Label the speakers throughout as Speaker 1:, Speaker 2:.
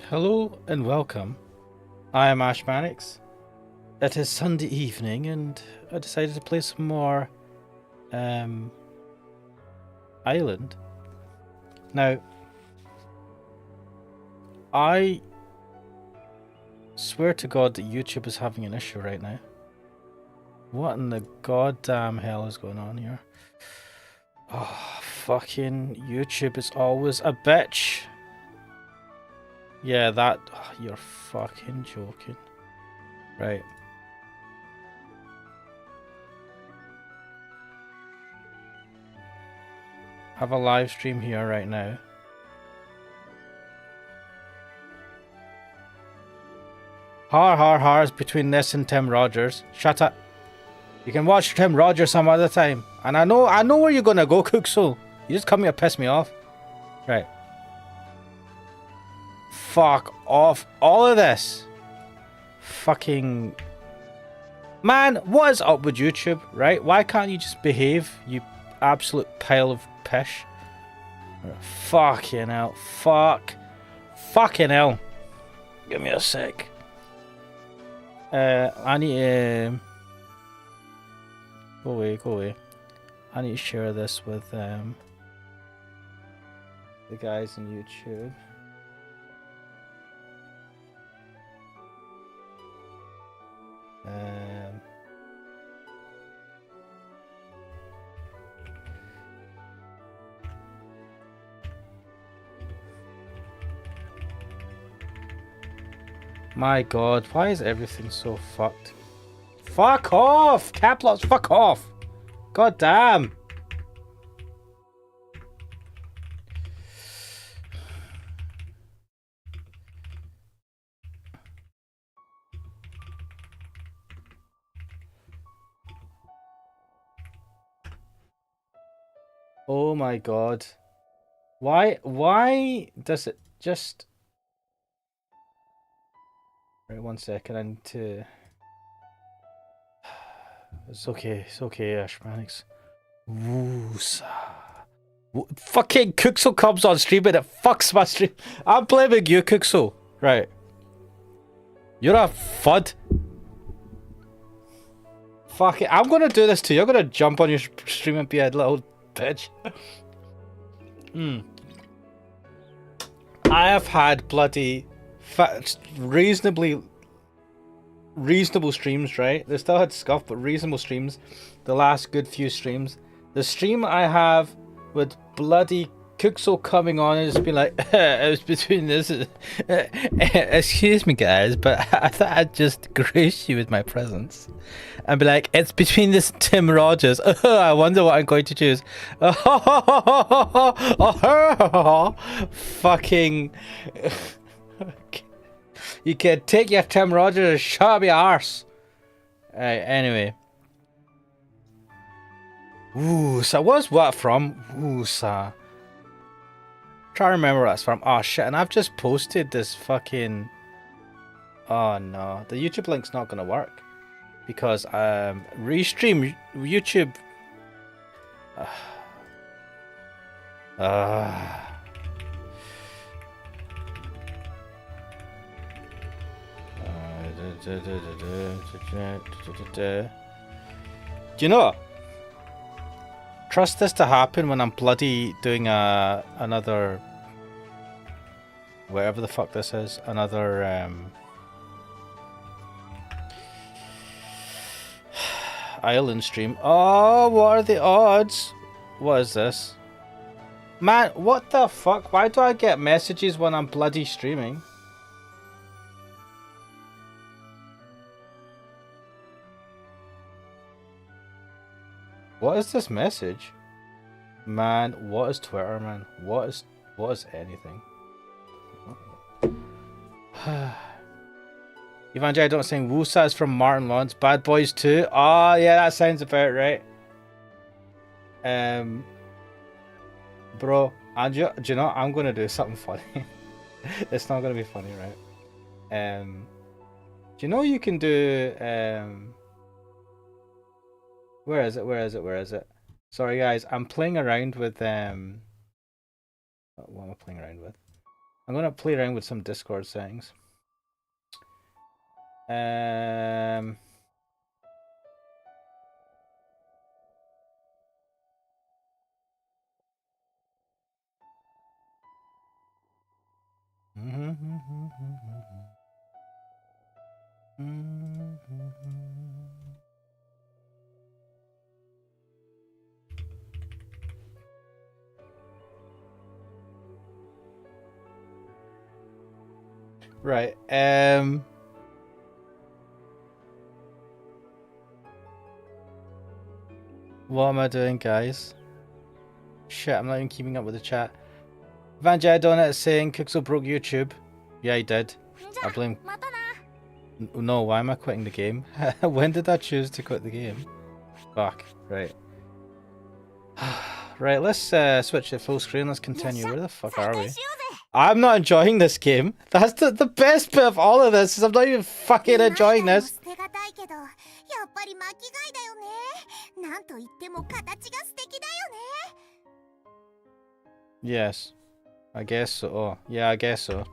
Speaker 1: Hello and welcome. I am Ash Mannix. It is Sunday evening and I decided to play some more Island. Now, I swear to God that YouTube is having an issue right now. What in the goddamn hell is going on here? Oh, fucking YouTube is always a bitch. Yeah, that... Oh, you're fucking joking. Right. Have a live stream here right now. Har between this and Tim Rogers. Shut up. You can watch Tim Rogers some other time. And I know where you're gonna go, Cooksoul. You just come here to piss me off. Right. Fuck off all of this. Fucking... Man, what is up with YouTube, right? Why can't you just behave, you absolute pile of pish? Fucking hell. Fucking hell. Give me a sec. I need to... Go away. I need to share this with the guys on YouTube. My God, why is everything so fucked? Fuck off! Caplocks, fuck off! God damn! Oh my God. Why does it just... Right, 1 second, I need to... It's okay, Ash Mannix. Woosa. Fucking Cooksoul comes on stream and it fucks my stream. I'm blaming you, Cooksoul. Right. You're a fud. Fuck it, I'm gonna do this to you. I'm gonna jump on your stream and be a little bitch. I have had bloody reasonable streams, right? They still had scuff, but reasonable streams. The last good few streams. The stream I have with bloody Cooksoul coming on and just be like, it was between this. Excuse me, guys, but I thought I'd just grace you with my presence. And be like, it's between this and Tim Rogers. I wonder what I'm going to choose. Fucking. You can take your Tim Rogers and shut up your arse. Anyway. Ooh, so what's what from? Ooh, so. Try to remember where that's from. Oh shit, and I've just posted this fucking... Oh no, the YouTube link's not gonna work. Because, restream YouTube... Do you know what? Trust this to happen when I'm bloody doing another... Whatever the fuck this is. Another, Island stream. Oh, what are the odds? What is this? Man, what the fuck? Why do I get messages when I'm bloody streaming? What is this message? Man, what is Twitter, man? What is anything? Evangelii don't saying Wusa is from Martin Lawrence. Bad Boys 2. Oh yeah, that sounds about right. Bro, and do you know I'm gonna do something funny. It's not gonna be funny, right? Do you know you can do Where is it? Sorry guys, I'm playing around with what am I playing around with? I'm gonna play around with some Discord settings. Right. What am I doing, guys? Shit, I'm not even keeping up with the chat. Vanjay Donut is saying Kixel broke YouTube. Yeah, he did. I blame. No, why am I quitting the game? When did I choose to quit the game? Fuck. Right. Right, let's switch to full screen. Let's continue. Where the fuck are we? I'm not enjoying this game. That's the best bit of all of this is I'm not even fucking enjoying this. Yes. I guess so. Oh, yeah, I guess so.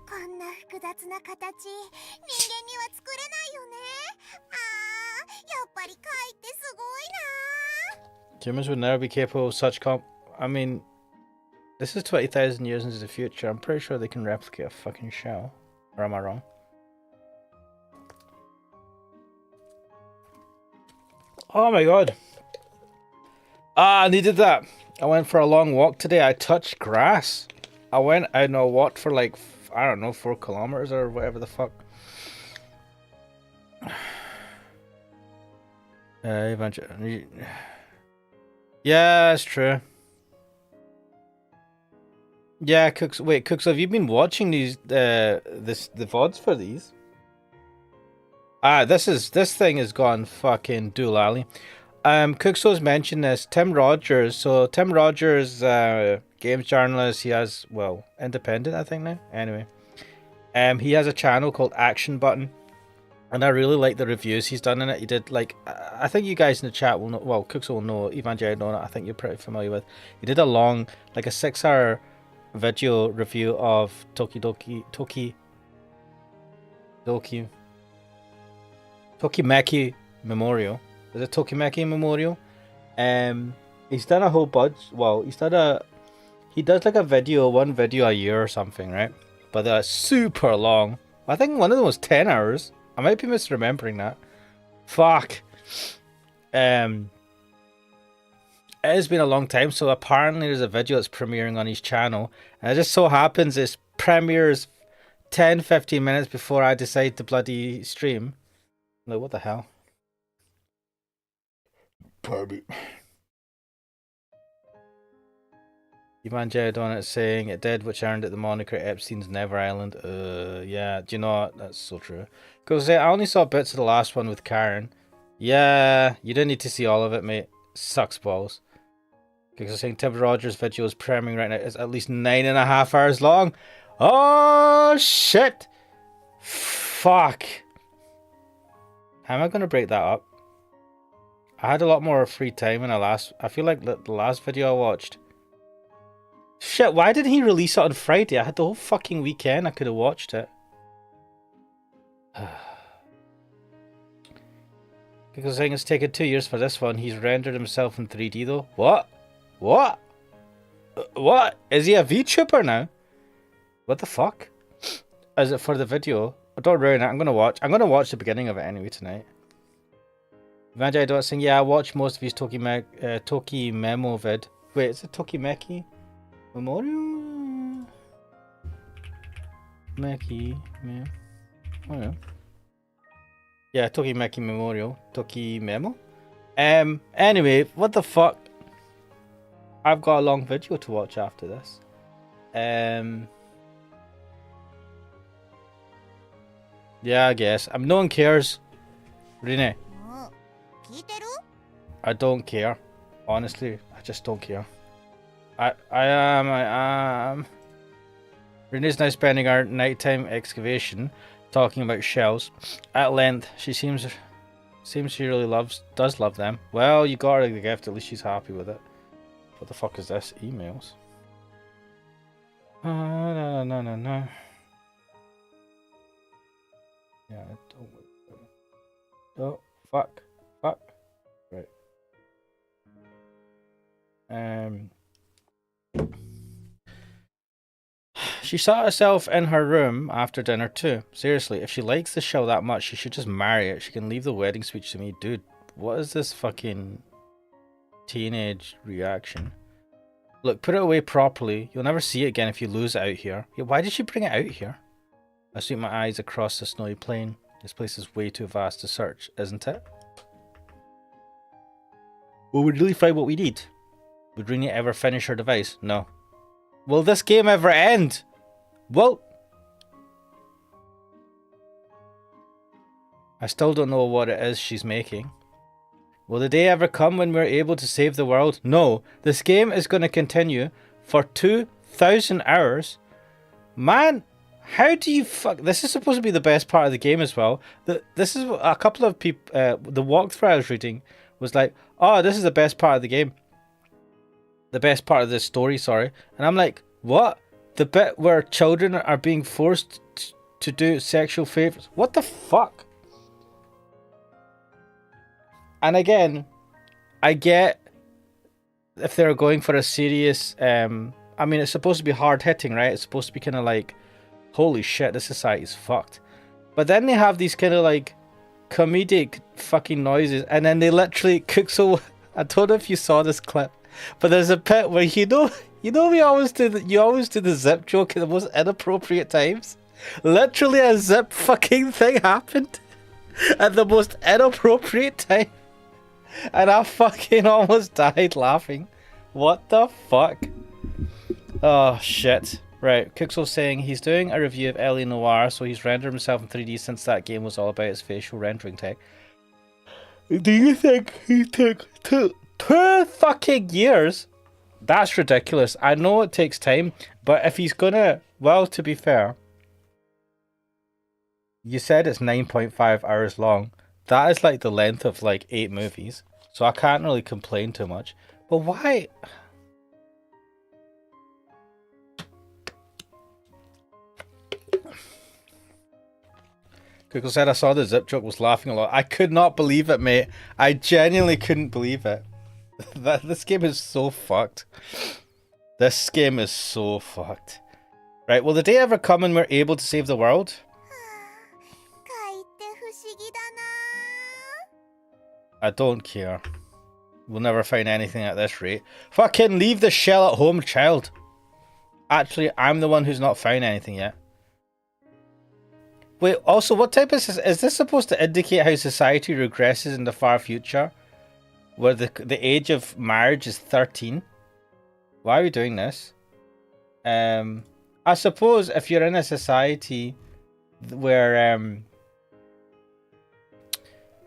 Speaker 1: Humans would never be capable of such I mean, this is 20,000 years into the future. I'm pretty sure they can replicate a fucking shell. Or am I wrong? Oh my god. Ah, I needed that. I went for a long walk today. I touched grass. I went out and I walked for like, I don't know, 4 kilometers or whatever the fuck. Eventually. Yeah, that's true. Yeah, Cooks. Wait, Cooks, have you been watching these? The VODs for these? This thing has gone fucking doolally. Cookso's mentioned this. Tim Rogers. So Tim Rogers, games journalist. He has independent, I think now. Anyway, he has a channel called Action Button, and I really like the reviews he's done in it. He did like I think you guys in the chat will know. Well, Cookso will know. Evangelion, I think you're pretty familiar with. He did a long, like a 6-hour video review of Tokimeki Memorial. Is it Tokimeki Memorial? He's done a whole bunch. Well, he does like one video a year or something, right? But they're super long. I think one of them was 10 hours. I might be misremembering that. Fuck. It has been a long time, so apparently there's a video that's premiering on his channel, and it just so happens it premieres 10-15 minutes before I decide to bloody stream. Like, what the hell? Probably. Evangelion is saying it did, which earned it the moniker Epstein's Never Island. Yeah, do you know what? That's so true. Because I only saw bits of the last one with Karen. Yeah, you didn't need to see all of it, mate. Sucks balls. Because I'm saying Tim Rogers' video is premiering right now. It's at least 9.5 hours long. Oh, shit. Fuck. How am I going to break that up? I had a lot more free time in I feel like the last video I watched. Shit, why didn't he release it on Friday? I had the whole fucking weekend. I could have watched it. Because saying it's taken 2 years for this one. He's rendered himself in 3D though. What? What? What? Is he a VTuber now? What the fuck? Is it for the video? Don't ruin it. I'm gonna watch the beginning of it anyway tonight. Vanjay Dot saying, yeah, I watched most of his Toki Memo vid. Wait, is it Tokimeki Memorial? Meki, yeah. Oh yeah. Yeah, Tokimeki Memorial. Toki Memo. Anyway, what the fuck? I've got a long video to watch after this. Yeah, I guess. No one cares. Rene. I don't care. Honestly, I just don't care. I am. Renee's now spending our nighttime excavation talking about shells at length. She seems she really does love them. Well, you got her the gift. At least she's happy with it. What the fuck is this? Emails. No. Yeah, don't wait. Oh, fuck. Fuck. Right. She saw herself in her room after dinner too. Seriously, if she likes the show that much, she should just marry it. She can leave the wedding speech to me. Dude, what is this fucking teenage reaction? Look, put it away properly. You'll never see it again if you lose it out here. Yeah, why did she bring it out here? I sweep my eyes across the snowy plain. This place is way too vast to search, isn't it? Will we really find what we need? Would Rini ever finish her device? No. Will this game ever end? Well, I still don't know what it is she's making. Will the day ever come when we're able to save the world? No. This game is going to continue for 2,000 hours. Man, how do you fuck... This is supposed to be the best part of the game as well. This is a couple of people... the walkthrough I was reading was like, oh, this is the best part of the game. The best part of this story, sorry. And I'm like, what? The bit where children are being forced to do sexual favors? What the fuck? And again, I get if they're going for a serious... I mean, it's supposed to be hard-hitting, right? It's supposed to be kind of like, holy shit, this society's fucked. But then they have these kind of like comedic fucking noises, and then they literally cook so... I don't know if you saw this clip, but there's a bit where we always do the zip joke at the most inappropriate times. Literally a zip fucking thing happened at the most inappropriate time, and I fucking almost died laughing. What the fuck? Oh shit. Right, Kixel's saying he's doing a review of L.A. Noire, so he's rendered himself in 3D since that game was all about its facial rendering tech. Do you think he took two fucking years? That's ridiculous. I know it takes time, but if he's gonna... Well, to be fair, you said it's 9.5 hours long. That is like the length of like 8 movies, so I can't really complain too much. But why... Google said I saw the zip joke, was laughing a lot. I could not believe it, mate. I genuinely couldn't believe it. This game is so fucked. This game is so fucked. Right, will the day ever come when we're able to save the world? I don't care. We'll never find anything at this rate. Fucking leave the shell at home, child. Actually, I'm the one who's not found anything yet. Wait, also, what type of... Is this supposed to indicate how society regresses in the far future? Where the age of marriage is 13? Why are we doing this? I suppose if you're in a society where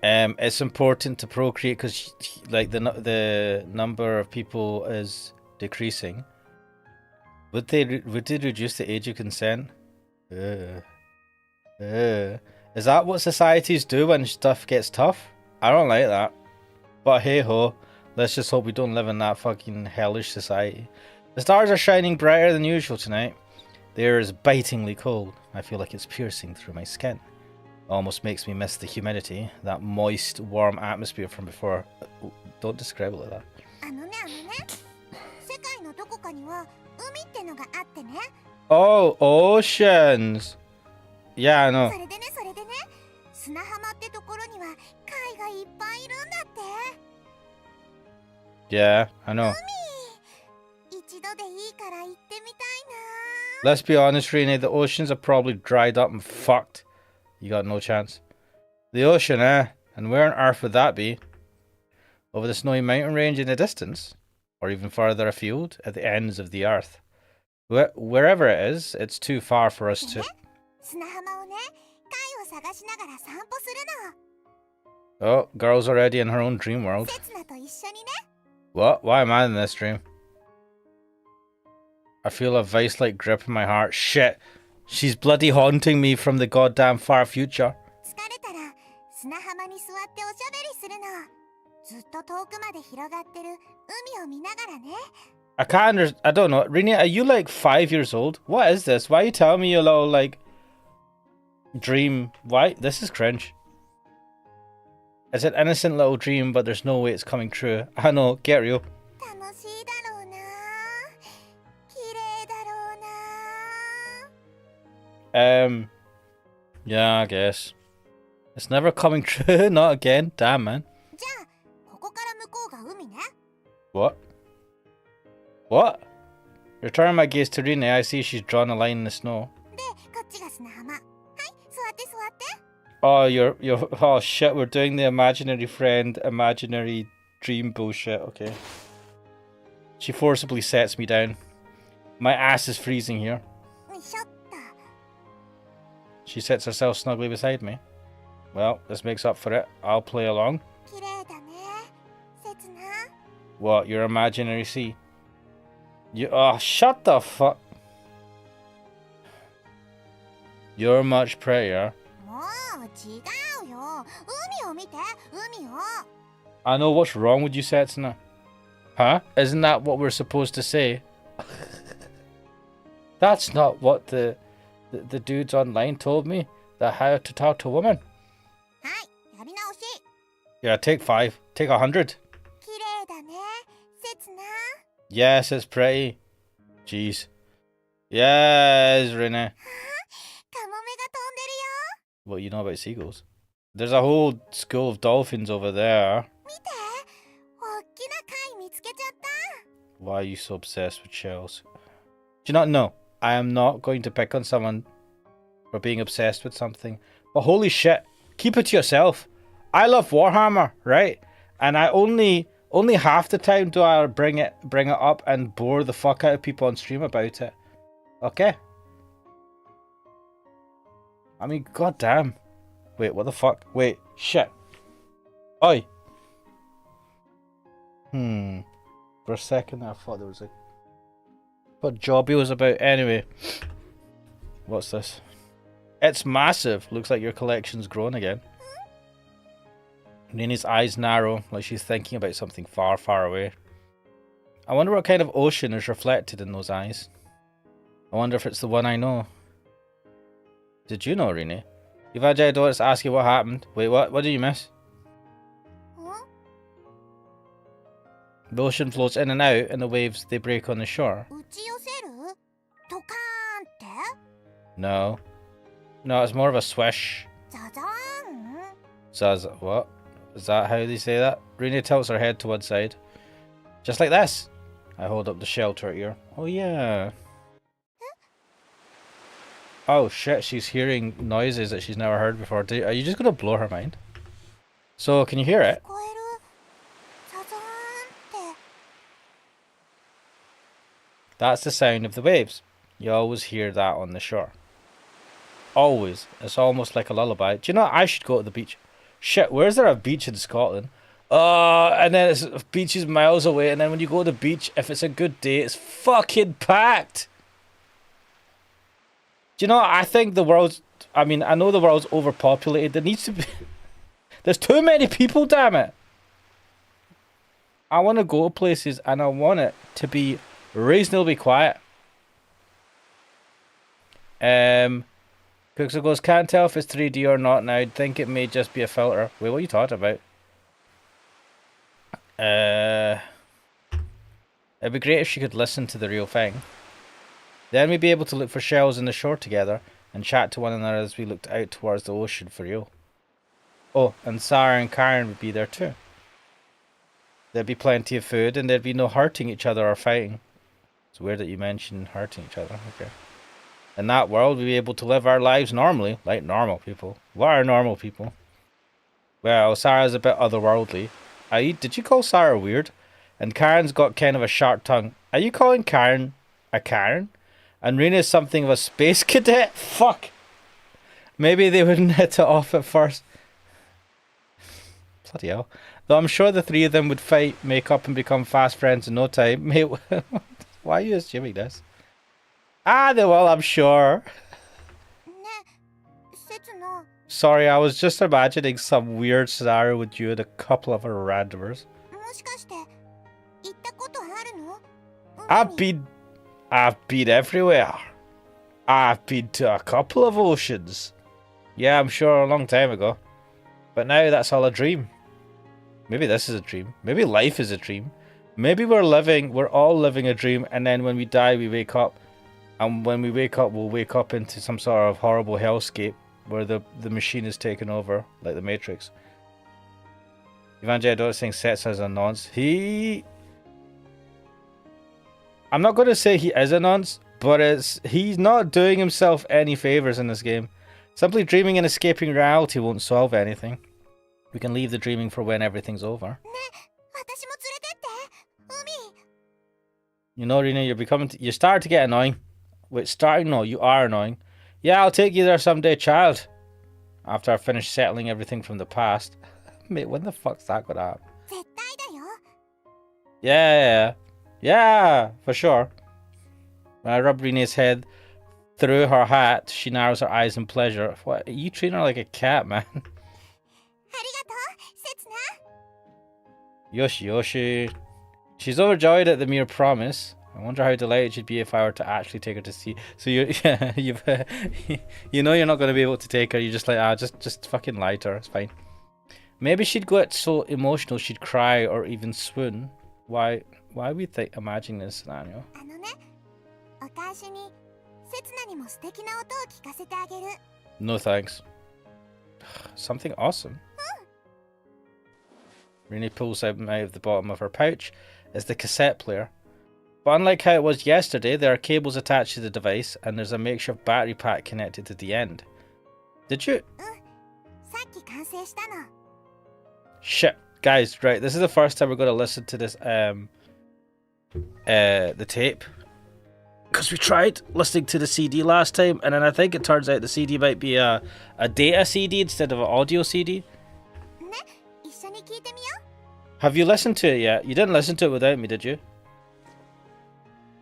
Speaker 1: it's important to procreate because like the number of people is decreasing, would they reduce the age of consent? Is that what societies do when stuff gets tough? I don't like that. But hey ho, let's just hope we don't live in that fucking hellish society. The stars are shining brighter than usual tonight. The air is bitingly cold. I feel like it's piercing through my skin. Almost makes me miss the humidity, that moist, warm atmosphere from before. Don't describe it like that. Oh, oceans! Yeah, I know. Yeah, I know. Let's be honest, Rene, the oceans are probably dried up and fucked. You got no chance. The ocean, eh? And where on earth would that be? Over the snowy mountain range in the distance? Or even further afield, at the ends of the earth? Wherever it is, it's too far for us to... Oh, girl's already in her own dream world. What? Why am I in this dream? I feel a vice-like grip in my heart. Shit! She's bloody haunting me from the goddamn far future. I can't I don't know. Rini, are you like 5 years old? What is this? Why are you telling me you're little like... dream. Why? This is cringe. It's an innocent little dream, but there's no way it's coming true. I know, get real. Yeah, I guess. It's never coming true, not again. Damn, man. What? What? Returning my gaze to Rine, I see she's drawn a line in the snow. Oh, oh shit, we're doing the imaginary friend, imaginary dream bullshit, okay. She forcibly sets me down. My ass is freezing here. She sits herself snugly beside me. Well, this makes up for it. I'll play along. What, your imaginary sea? Oh, shut the fuck. You're much prettier. I know, what's wrong with you, Setsuna? Huh? Isn't that what we're supposed to say? That's not what the dudes online told me. That how to talk to a woman. Yeah, take 5. Take 100. Yes, it's pretty. Jeez. Yes, Rene. What you know about seagulls? There's a whole school of dolphins over there. Why are you so obsessed with shells? Do you not know? I am not going to pick on someone for being obsessed with something. But holy shit, keep it to yourself. I love Warhammer, right? And I only half the time do I bring it up and bore the fuck out of people on stream about it. Okay? I mean, goddamn. Wait, what the fuck? Wait, shit. Oi. For a second I thought there was a... What job he was about. Anyway. What's this? It's massive. Looks like your collection's grown again. Nini's eyes narrow, like she's thinking about something far, far away. I wonder what kind of ocean is reflected in those eyes. I wonder if it's the one I know. Did you know, Rini? Ivajay, let's ask you what happened. Wait, what? What did you miss? The ocean floats in and out, and the waves, they break on the shore. No. No, it's more of a swish. Zaz, what? Is that how they say that? Rini tilts her head to one side. Just like this. I hold up the shell to her ear. Oh yeah. Oh shit, she's hearing noises that she's never heard before. Are you just gonna blow her mind? So, can you hear it? That's the sound of the waves. You always hear that on the shore. Always. It's almost like a lullaby. Do you know what? I should go to the beach. Shit, where's there a beach in Scotland? And then it's beaches miles away, and then when you go to the beach, if it's a good day, it's fucking packed. Do you know what? I think the world's... I mean, I know the world's overpopulated. There needs to be... There's too many people, damn it. I want to go places, and I want it to be reasonably quiet. Cookso goes, can't tell if it's 3D or not now. I'd think it may just be a filter. Wait, what are you talking about? It'd be great if she could listen to the real thing. Then we'd be able to look for shells in the shore together and chat to one another as we looked out towards the ocean for real. Oh, and Sarah and Karen would be there too. There'd be plenty of food and there'd be no hurting each other or fighting. It's weird that you mentioned hurting each other. Okay. In that world, we'd be able to live our lives normally, like normal people. What are normal people? Well, Sarah's a bit otherworldly. Did you call Sarah weird? And Karen's got kind of a sharp tongue. Are you calling Karen a Karen? And Rena's something of a space cadet? Fuck! Maybe they wouldn't hit it off at first. Bloody hell. Though I'm sure the three of them would fight, make up and become fast friends in no time. Mate, why are you assuming this? Ah, they will, I'm sure. Sorry, I was just imagining some weird scenario with you and a couple of her randomers. I've been everywhere. I've been to a couple of oceans. Yeah, I'm sure a long time ago. But now that's all a dream. Maybe this is a dream. Maybe life is a dream. Maybe we're all living a dream, and then when we die, we wake up. And when we wake up, we'll wake up into some sort of horrible hellscape where the machine is taken over, like the Matrix. Evangelii, I don't think sets as a nonce. I'm not going to say he is a nonce, but he's not doing himself any favors in this game. Simply dreaming and escaping reality won't solve anything. We can leave the dreaming for when everything's over. You know, Rina, you're starting to get annoying. Wait, starting? No, you are annoying. Yeah, I'll take you there someday, child. After I finish settling everything from the past. Mate, when the fuck's that gonna happen? Yeah, for sure. When I rub Rina's head through her hat, she narrows her eyes in pleasure. What? You treat her like a cat, man. Yoshi. She's overjoyed at the mere promise. I wonder how delighted she'd be if I were to actually take her to see. So you know you're not going to be able to take her. You're just like, just fucking lie to her. It's fine. Maybe she'd get so emotional she'd cry or even swoon. Why we imagining this scenario? No thanks. Something awesome. Rina pulls something out of the bottom of her pouch. It's the cassette player. But unlike how it was yesterday, there are cables attached to the device and there's a makeshift battery pack connected to the end. Did you? Shit. Guys, right, this is the first time we're going to listen to this, the tape. Because we tried listening to the CD last time, and then I think it turns out the CD might be a data CD instead of an audio CD. Have you listened to it yet? You didn't listen to it without me, did you?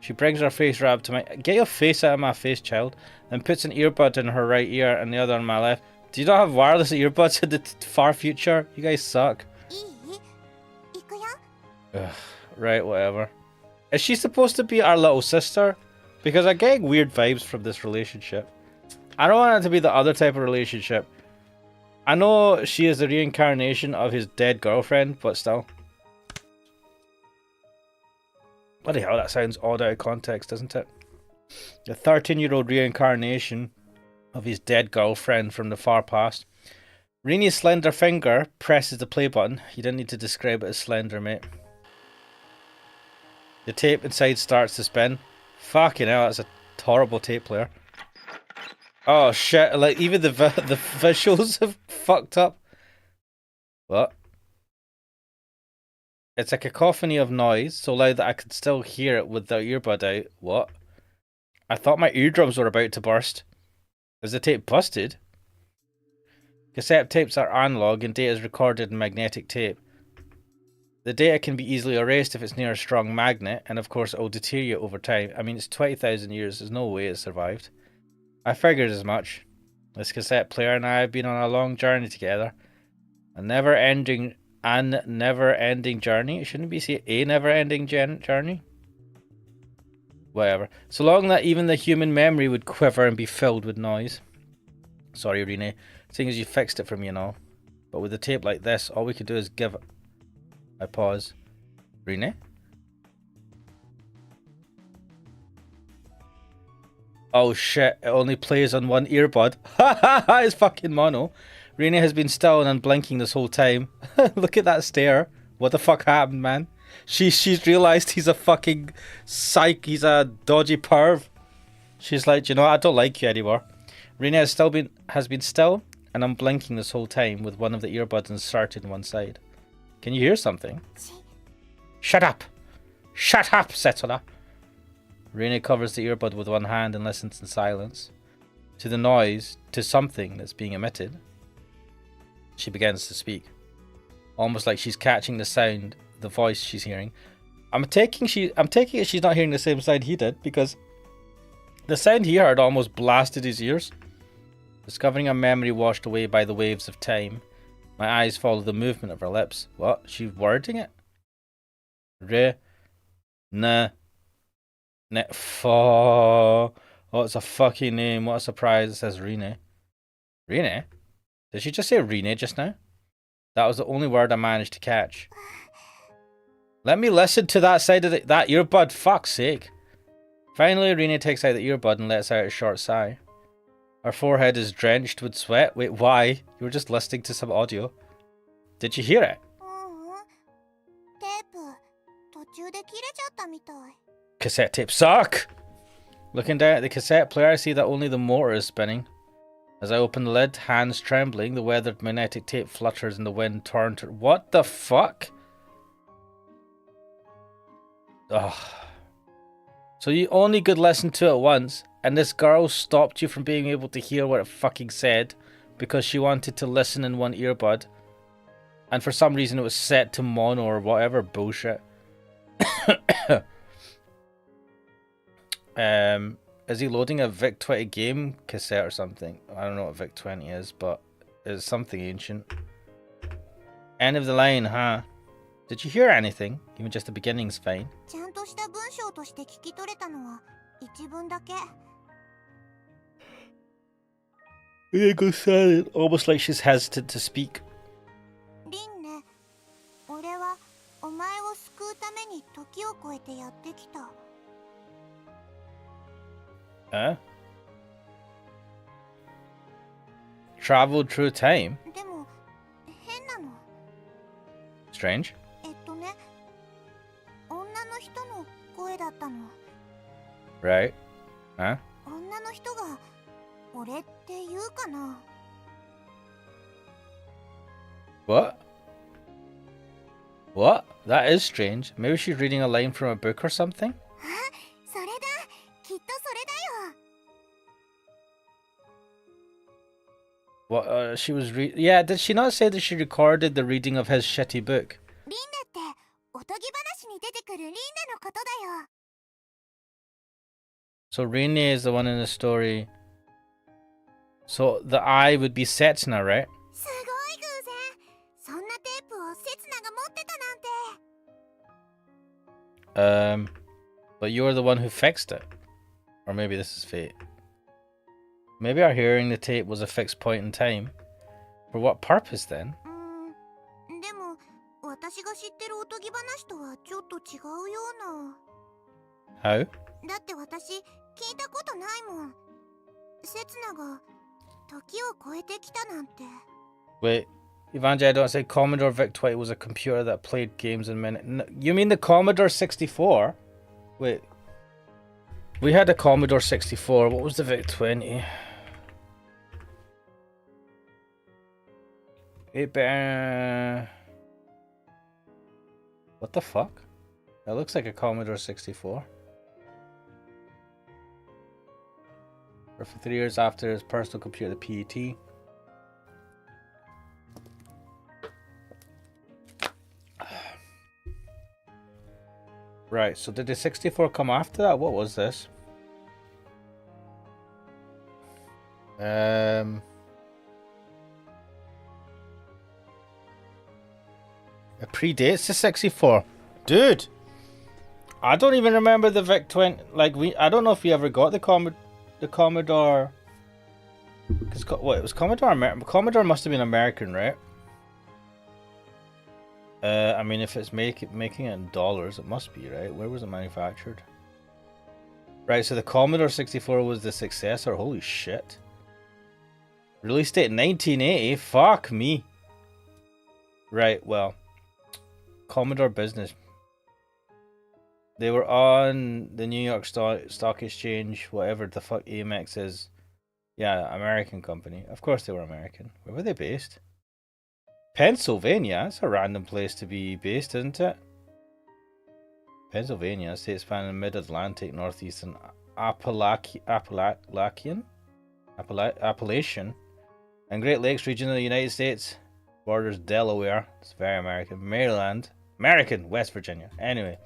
Speaker 1: She brings her face right up to my... Get your face out of my face, child. Then puts an earbud in her right ear and the other on my left. Do you not have wireless earbuds in the far future? You guys suck. Ugh, right, whatever. Is she supposed to be our little sister? Because I'm getting weird vibes from this relationship. I don't want it to be the other type of relationship. I know she is the reincarnation of his dead girlfriend, but still. Bloody hell, that sounds odd out of context, doesn't it? The 13-year-old reincarnation of his dead girlfriend from the far past. Rini's slender finger presses the play button. You didn't need to describe it as slender, mate. The tape inside starts to spin. Fucking hell, that's a horrible tape player. Oh shit, like even the visuals have fucked up. What? It's a cacophony of noise, so loud that I could still hear it with the earbud out. What? I thought my eardrums were about to burst. Is the tape busted? Cassette tapes are analog and data is recorded in magnetic tape. The data can be easily erased if it's near a strong magnet, and of course it will deteriorate over time. I mean, it's 20,000 years, there's no way it survived. I figured as much. This cassette player and I have been on a long journey together. A never-ending journey. It shouldn't be say a never-ending journey. Whatever. So long that even the human memory would quiver and be filled with noise. Sorry, Rene. Seeing as you fixed it for me and all. But with a tape like this, all we could do is give it. I pause. Rene? Oh shit, it only plays on one earbud. Ha ha ha, it's fucking mono. Rene has been still and unblinking this whole time. Look at that stare. What the fuck happened, man? She's realised he's a fucking psych, he's a dodgy perv. She's like, you know what, I don't like you anymore. Rene has been still and unblinking this whole time with one of the earbuds inserted in one side. Can you hear something? Shut up! Shut up, Setsuda! Rene covers the earbud with one hand and listens in silence. To the noise, to something that's being emitted. She begins to speak. Almost like she's catching the sound, the voice she's hearing. I'm taking it she's not hearing the same sound he did, because the sound he heard almost blasted his ears. Discovering a memory washed away by the waves of time, my eyes follow the movement of her lips. What? She's wording it? Oh, it's a fucking name. What a surprise. It says Rene. Rene? Did she just say Rene just now? That was the only word I managed to catch. Let me listen to that side of that earbud, fuck's sake. Finally, Rene takes out the earbud and lets out a short sigh. Her forehead is drenched with sweat. Wait, why? You were just listening to some audio. Did you hear it? Cassette tape suck! Looking down at the cassette player, I see that only the motor is spinning. As I open the lid, hands trembling, the weathered magnetic tape flutters in the wind, torn to... What the fuck? Ugh. So you only could listen to it once, and this girl stopped you from being able to hear what it fucking said because she wanted to listen in one earbud. And for some reason it was set to mono or whatever bullshit. Is he loading a VIC-20 game cassette or something? I don't know what VIC-20 is, but it's something ancient. End of the line, huh? Did you hear anything? Even just the beginning's fine. They go silent, almost like she's hesitant to speak. Huh? Traveled through time? Strange. Right. Huh? What? What? That is strange. Maybe she's reading a line from a book or something? What? She was yeah, did she not say that she recorded the reading of his shitty book? So Rene is the one in the story. So the eye would be Setsuna, right? But you're the one who fixed it. Or maybe this is fate. Maybe our hearing the tape was a fixed point in time. For what purpose then? How? Wait, Evangeline, I don't say Commodore VIC-20 was a computer that played games in minutes. No, you mean the Commodore 64? Wait. We had a Commodore 64. What was the VIC-20? What the fuck? That looks like a Commodore 64. For 3 years after his personal computer, the PET. Right, so did the 64 come after that? What was this? It predates the 64. Dude! I don't even remember the VIC-20. Like, I don't know if we ever got the Commodore. Cause what, it was Commodore Commodore must have been American, right? I mean, if it's making it in dollars, it must be, right? Where was it manufactured? Right, so the Commodore 64 was the successor. Holy shit. Release date 1980? Fuck me. Right, well. Commodore business. They were on the New York Stock Exchange, whatever the fuck AMEX is. Yeah, American company. Of course they were American. Where were they based? Pennsylvania? That's a random place to be based, isn't it? Pennsylvania, state spanning mid-Atlantic, northeastern Appalachian, and Great Lakes region of the United States. Borders Delaware. It's very American. Maryland. American. West Virginia. Anyway.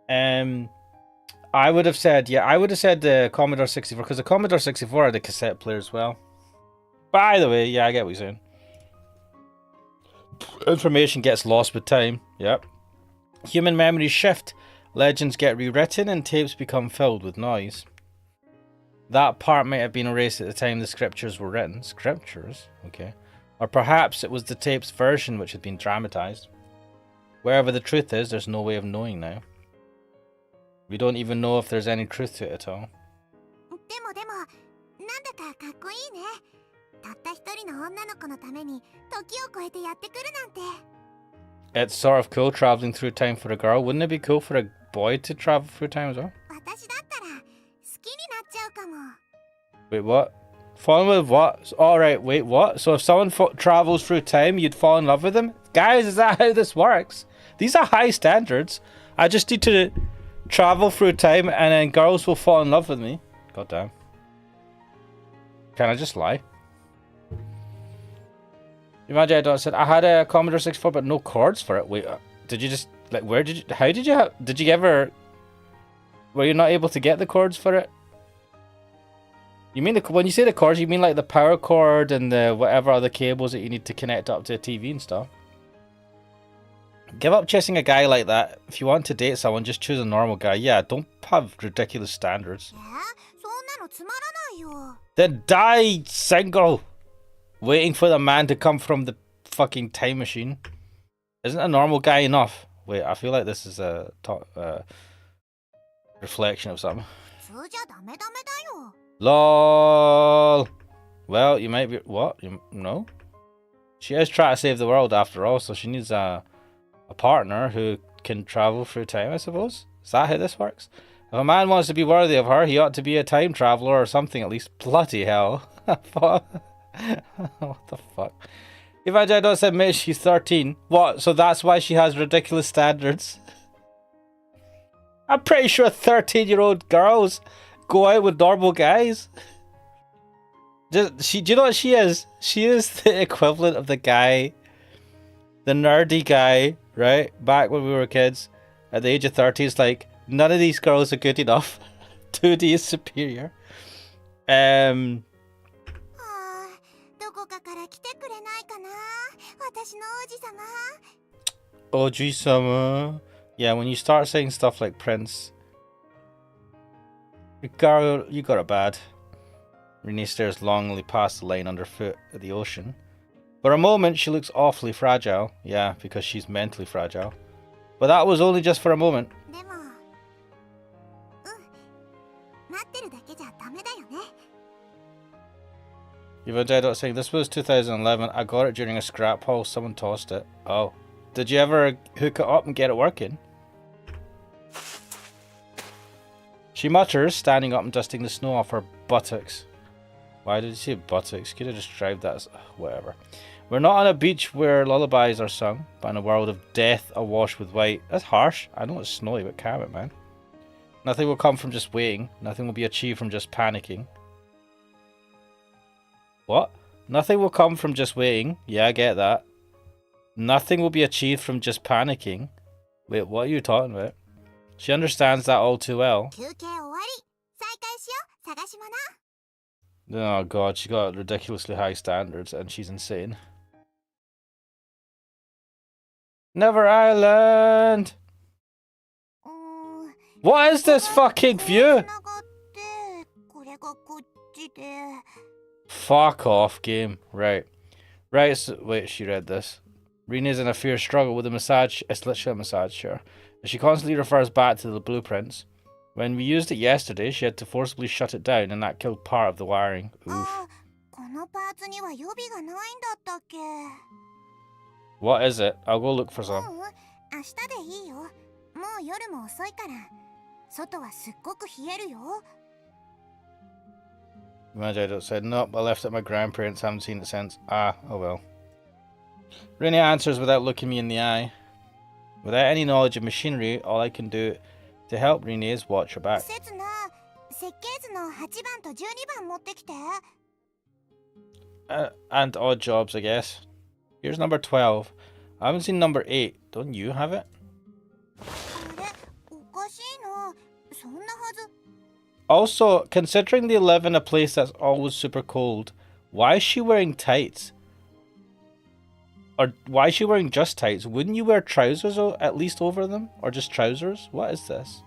Speaker 1: I would have said the Commodore 64, because the Commodore 64 had a cassette player as well. By the way, yeah, I get what you're saying. Information gets lost with time. Yep. Human memories shift. Legends get rewritten and tapes become filled with noise. That part might have been erased at the time the scriptures were written. Scriptures? Okay. Or perhaps it was the tape's version which had been dramatized. Wherever the truth is, there's no way of knowing now. We don't even know if there's any truth to it at all. It's sort of cool traveling through time for a girl. Wouldn't it be cool for a boy to travel through time as well? Wait, what? Fall in love with what? Alright, wait, what? So if someone travels through time, you'd fall in love with them? Guys, is that how this works? These are high standards. I just need to travel through time and then girls will fall in love with me. God damn. Can I just lie? Imagine I said, I had a Commodore 64 but no cords for it. Wait, did you just, like, where did you, how did you did you ever, were you not able to get the cords for it? You mean, when you say the cords, you mean like the power cord and the whatever other cables that you need to connect up to a TV and stuff? Give up chasing a guy like that. If you want to date someone, just choose a normal guy. Yeah, don't have ridiculous standards. Then die single, waiting for the man to come from the fucking time machine. Isn't a normal guy enough? Wait, I feel like this is a reflection of something. LOL. Well, you might be... What? No? She is trying to save the world after all, so she needs a partner who can travel through time, I suppose. Is that how this works? If a man wants to be worthy of her, he ought to be a time traveler or something at least. Bloody hell. What the fuck? Imagine I don't admit she's 13. What? So that's why she has ridiculous standards? I'm pretty sure 13-year-old girls go out with normal guys. Do you know what she is? She is the equivalent of the guy, the nerdy guy, right? Back when we were kids, at the age of 30, it's like, none of these girls are good enough. 2D is superior. Oji-sama. Yeah, when you start saying stuff like Prince, girl, you got it bad. Renee stares longingly past the line underfoot at the ocean. For a moment, she looks awfully fragile. Yeah, because she's mentally fragile. But that was only just for a moment. You've died saying this was 2011. I got it during a scrap haul. Someone tossed it. Oh. Did you ever hook it up and get it working? She mutters, standing up and dusting the snow off her buttocks. Why did you say buttocks? Could have described that as whatever. We're not on a beach where lullabies are sung, but in a world of death awash with white. That's harsh. I know it's snowy, but calm it, man. Nothing will come from just waiting. Nothing will be achieved from just panicking. What? Nothing will come from just waiting. Yeah, I get that. Nothing will be achieved from just panicking. Wait, what are you talking about? She understands that all too well. Oh god, she got ridiculously high standards and she's insane. Never Island! What is this fucking view? Fuck off, game. Right. Right, so, wait, she read this. Rena's in a fierce struggle with a massage. It's literally a massage chair. She constantly refers back to the blueprints. When we used it yesterday, she had to forcibly shut it down, and that killed part of the wiring. Oof. What is it? I'll go look for some. Imagine I said, nope, I left it at my grandparents, haven't seen it since. Ah, oh well. Rene answers without looking me in the eye. Without any knowledge of machinery, all I can do to help Rene is watch her back. And odd jobs, I guess. Here's number 12. I haven't seen number 8. Don't you have it? Also, considering they live in a place that's always super cold, why is she wearing tights? Or why is she wearing just tights? Wouldn't you wear trousers at least over them? Or just trousers? What is this?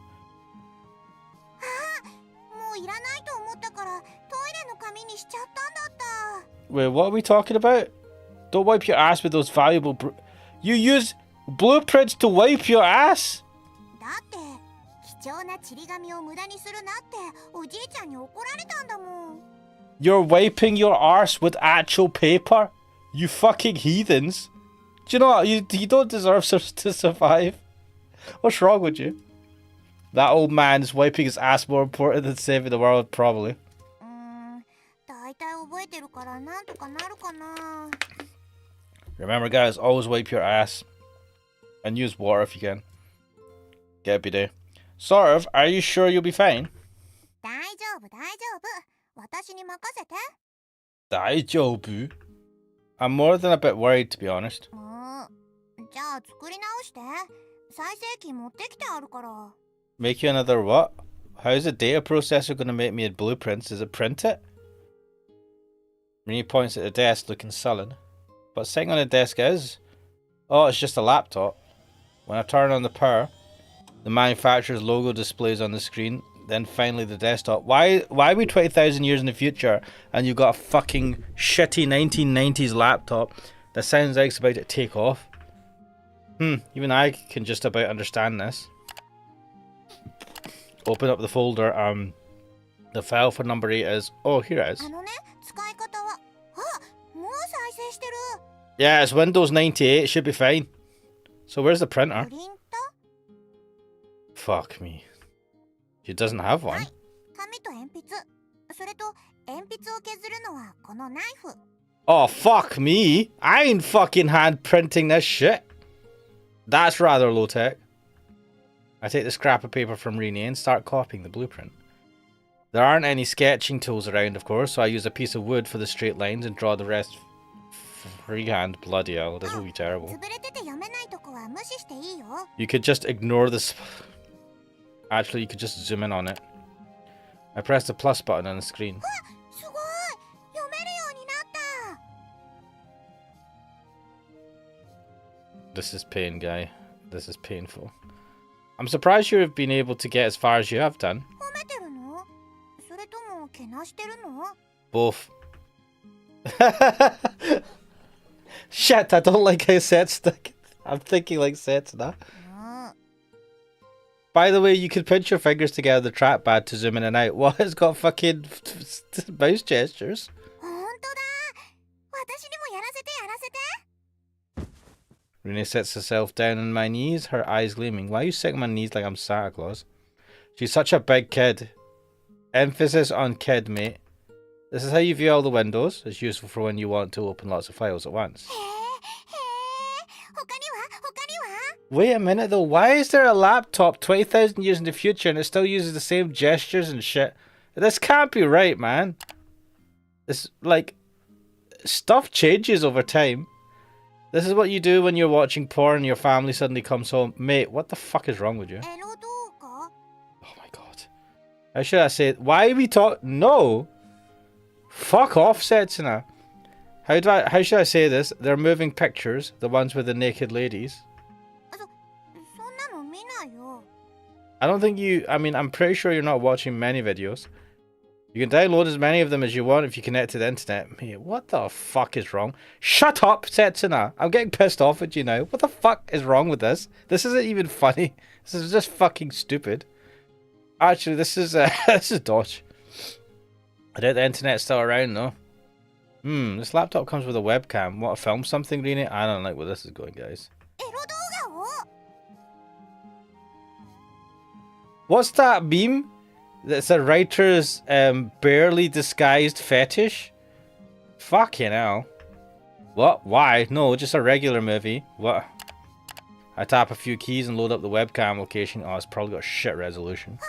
Speaker 1: Wait, what are we talking about? Don't wipe your ass with those valuable You use blueprints to wipe your ass? You're wiping your arse with actual paper? You fucking heathens. Do you know what? You don't deserve to survive. What's wrong with you? That old man's wiping his ass more important than saving the world, probably. Remember, guys, always wipe your ass. And use water if you can. Get a bidet. Sort of, are you sure you'll be fine? Daijoubu? I'm more than a bit worried, to be honest. Make you another what? How's the data processor going to make me a blueprints? Does it print it? Rini points at the desk, looking sullen. But sitting on the desk is... Oh, it's just a laptop. When I turn on the power, the manufacturer's logo displays on the screen. Then finally the desktop. Why are we 20,000 years in the future and you've got a fucking shitty 1990s laptop that sounds like it's about to take off? Even I can just about understand this. Open up the folder. The file for number 8 is... Oh, here it is. Yeah, it's Windows 98. It should be fine. So where's the printer? Fuck me. She doesn't have one. Oh, fuck me. I ain't fucking hand printing this shit. That's rather low tech. I take the scrap of paper from Rini and start copying the blueprint. There aren't any sketching tools around, of course, so I use a piece of wood for the straight lines and draw the rest freehand. Bloody hell, this will be terrible. You could just ignore this. Actually, you could just zoom in on it. I press the plus button on the screen. This is pain, guy. This is painful. I'm surprised you have been able to get as far as you have done. Both. Shit, I don't like how Setsuna. I'm thinking like Setsuna. By the way, you can pinch your fingers together the trackpad to zoom in and out. What? It's got fucking mouse gestures. Rene sits herself down on my knees, her eyes gleaming. Why are you sitting on my knees like I'm Santa Claus? She's such a big kid. Emphasis on kid, mate. This is how you view all the windows. It's useful for when you want to open lots of files at once. Wait a minute though, why is there a laptop 20,000 years in the future and it still uses the same gestures and shit? This can't be right, man. It's like, stuff changes over time. This is what you do when you're watching porn and your family suddenly comes home. Mate, what the fuck is wrong with you? Oh my god. How should I say it? Why are we No! Fuck off, Setsuna. How should I say this? They're moving pictures, the ones with the naked ladies. I don't think I'm pretty sure you're not watching many videos. You can download as many of them as you want if you connect to the internet. Mate, what the fuck is wrong? Shut up, Setsuna. I'm getting pissed off at you now. What the fuck is wrong with this? This isn't even funny. This is just fucking stupid. Actually, this is this is dodge. I doubt the internet's still around though. This laptop comes with a webcam. Want to film something, Rini? I don't like where this is going, guys. What's that meme? That's a writer's barely disguised fetish? Fucking hell. What? Why? No, just a regular movie. What? I tap a few keys and load up the webcam location. Oh, it's probably got shit resolution.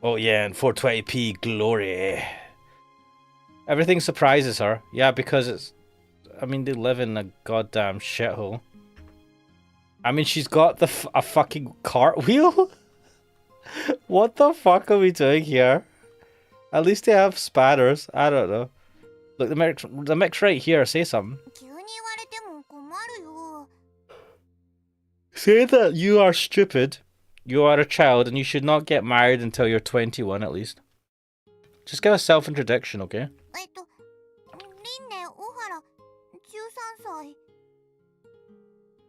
Speaker 1: Oh yeah, and 420p glory. Everything surprises her. Yeah, because it's... I mean, they live in a goddamn shithole. I mean, she's got a fucking cartwheel? What the fuck are we doing here? At least they have spatters. I don't know. Look, the mic's right here. Say something. Say that you are stupid. You are a child and you should not get married until you're 21 at least. Just give a self-introduction, okay?
Speaker 2: リンネ小原13歳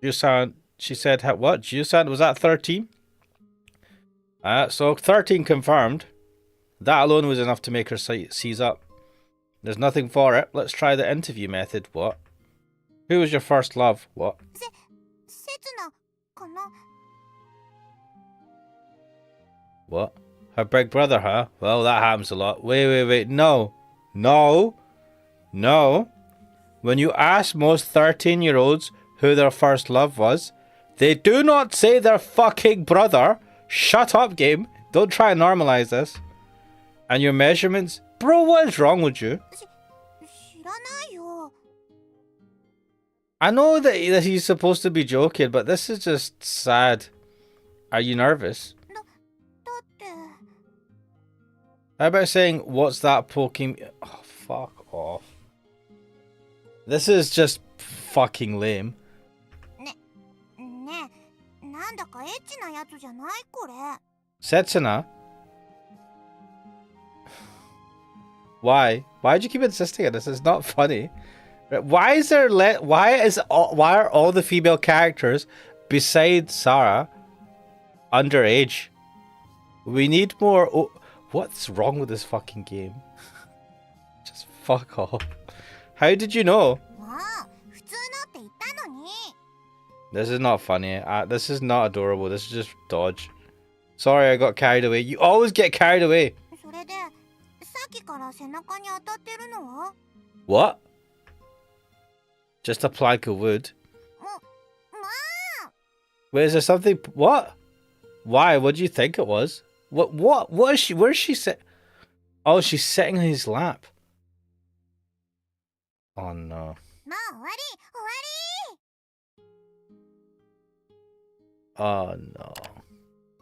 Speaker 1: Jusan, she said, what? Jusan, was that 13? So 13 confirmed. That alone was enough to make her seize up. There's nothing for it. Let's try the interview method. What? Who was your first love? What?
Speaker 2: せつなかな
Speaker 1: What? Her big brother, huh? Well, that happens a lot. Wait. No. When you ask most 13-year-olds who their first love was, they do not say their fucking brother. Shut up, game. Don't try and normalize this. And your measurements? Bro, what is wrong with you?
Speaker 2: 知らないよ
Speaker 1: I know that he's supposed to be joking, but this is just sad. Are you nervous?
Speaker 2: だって
Speaker 1: How about saying, what's that poking... Oh, fuck off. This is just fucking lame.
Speaker 2: ねえなんだかエッチなやつじゃないこれ
Speaker 1: Setsuna? Why? Why do you keep insisting on this? It's not funny. Why is there why are all the female characters besides Sarah underage? We need more. Oh, what's wrong with this fucking game? Just fuck off. How did you know?
Speaker 2: もう普通のって言ったのに
Speaker 1: This is not funny. This is not adorable. This is just dodge. Sorry, I got carried away. You always get carried away.
Speaker 2: それでさっきから背中に当たってるのは
Speaker 1: What? Just a plank of wood.
Speaker 2: まあ
Speaker 1: Wait, is there something? What? Why? What do you think it was? What is she? Where is she sit? Oh, she's sitting on his lap. Oh no.
Speaker 2: もう終わり
Speaker 1: Oh no.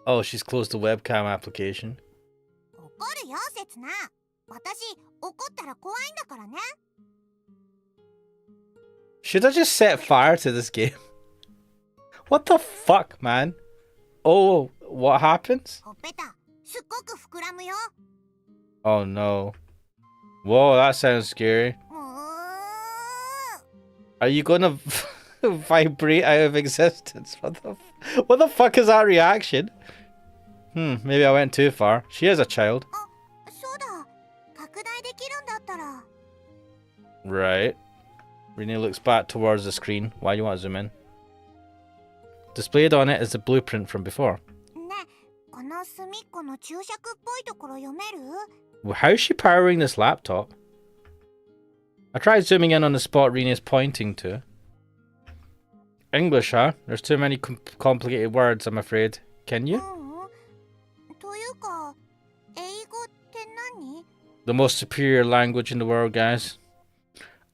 Speaker 1: Oh, she's closed the webcam application.
Speaker 2: 怒るよせつな私怒ったら怖いんだからね
Speaker 1: Should I just set fire to this game? What the fuck, man? Oh, what happens?
Speaker 2: ほっぺたすっごく膨らむよ
Speaker 1: Oh no. Whoa, that sounds scary.
Speaker 2: もう
Speaker 1: Are you gonna vibrate out of existence? What the fuck is that reaction? Maybe I went too far. She is a child.
Speaker 2: あそうだ拡大できるんだったら
Speaker 1: Right. Renee looks back towards the screen. Why do you want to zoom in? Displayed on it is the blueprint from before.
Speaker 2: ねこの隅っこの注釈っぽいところ読める
Speaker 1: Well, how is she powering this laptop? I tried zooming in on the spot Renee's pointing to. English, huh? There's too many complicated words, I'm afraid. Can you?
Speaker 2: というか英語って何
Speaker 1: The most superior language in the world, guys.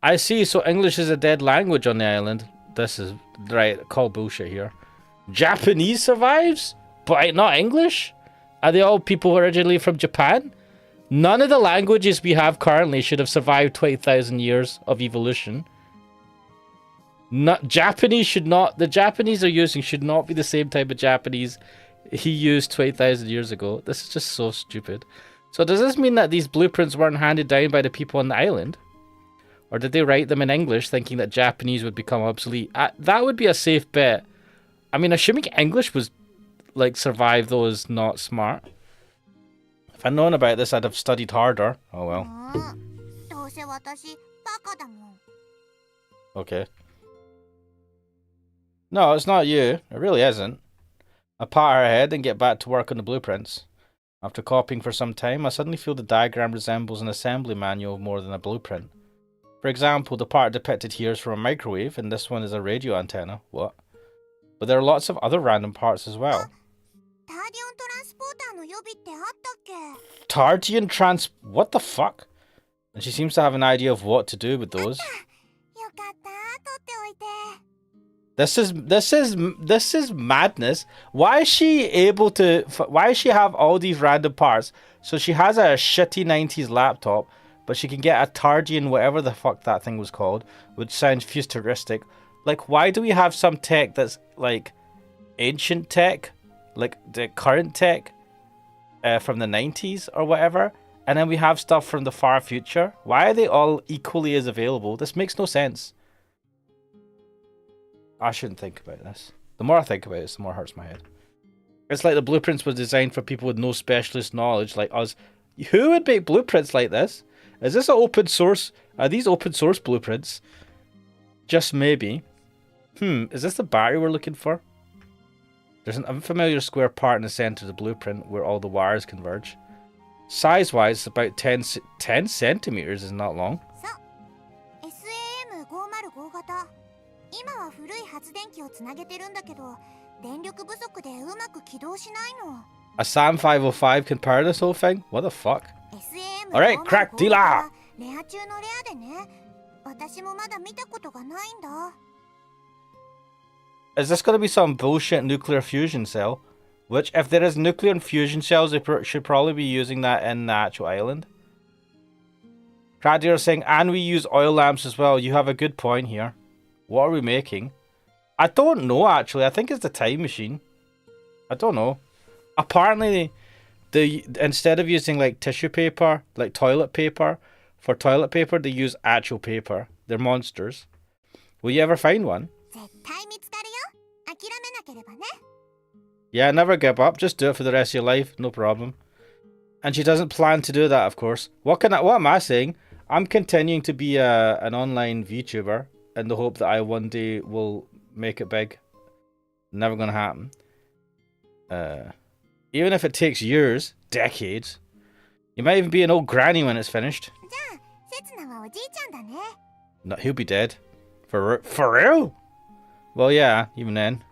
Speaker 1: I see, so English is a dead language on the island. This is... Right, call bullshit here. Japanese survives? But not English? Are they all people originally from Japan? None of the languages we have currently should have survived 20,000 years of evolution. Japanese should not... The Japanese are using should not be the same type of Japanese he used 20,000 years ago. This is just so stupid. So does this mean that these blueprints weren't handed down by the people on the island? Or did they write them in English thinking that Japanese would become obsolete? That would be a safe bet. I mean, assuming English was, like, survived though is not smart. If I'd known about this, I'd have studied harder. Oh well.
Speaker 2: どうせ私バカだもん
Speaker 1: Okay. No, it's not you. It really isn't. I pat her head and get back to work on the blueprints. After copying for some time, I suddenly feel the diagram resembles an assembly manual more than a blueprint. For example, the part depicted here is from a microwave, and this one is a radio antenna. What? But there are lots of other random parts as well.
Speaker 2: ターディオントランスポーターの予備ってあったっけ
Speaker 1: Tardian trans... What the fuck? And she seems to have an idea of what to do with those.
Speaker 2: よかった取っておいて
Speaker 1: This is madness. Why is she able to... Why does she have all these random parts? So she has a shitty 90s laptop, but she can get a Tardian, whatever the fuck that thing was called, which sounds futuristic. Like, why do we have some tech that's, like, ancient tech? Like, the current tech from the 90s or whatever? and then we have stuff from the far future. Why are they all equally as available? This makes no sense. I shouldn't think about this. The more I think about it, the more it hurts my head. It's like the blueprints were designed for people with no specialist knowledge like us. Who would make blueprints like this? Is this an open source? Are these open source blueprints? Just maybe. Is this the battery we're looking for? There's an unfamiliar square part in the center of the blueprint where all the wires converge. Size-wise, it's about 10 centimeters is not long.
Speaker 2: SAM505 型。今は古い発電機をつなげてるんだけど、電力不足でうまく起動しないの。
Speaker 1: A SAM505 can power this whole thing? What the fuck? Alright, crack dealer!
Speaker 2: レア中のレアでね。私もまだ見たことがないんだ。
Speaker 1: Is this going to be some bullshit nuclear fusion cell? Which, if there is nuclear fusion cells, they should probably be using that in the actual island. Cradio is saying, and we use oil lamps as well. You have a good point here. What are we making? I don't know, actually. I think it's the time machine. I don't know. Apparently, instead of using like tissue paper, like toilet paper, for toilet paper, they use actual paper. They're monsters. Will you ever find one? Yeah, never give up. Just do it for the rest of your life. No problem. And she doesn't plan to do that, of course. What am I saying? I'm continuing to be an online VTuber in the hope that I one day will make it big. Never gonna happen. Even if it takes years, decades. You might even be an old granny when it's finished. No, he'll be dead. For real? Well, yeah, even then.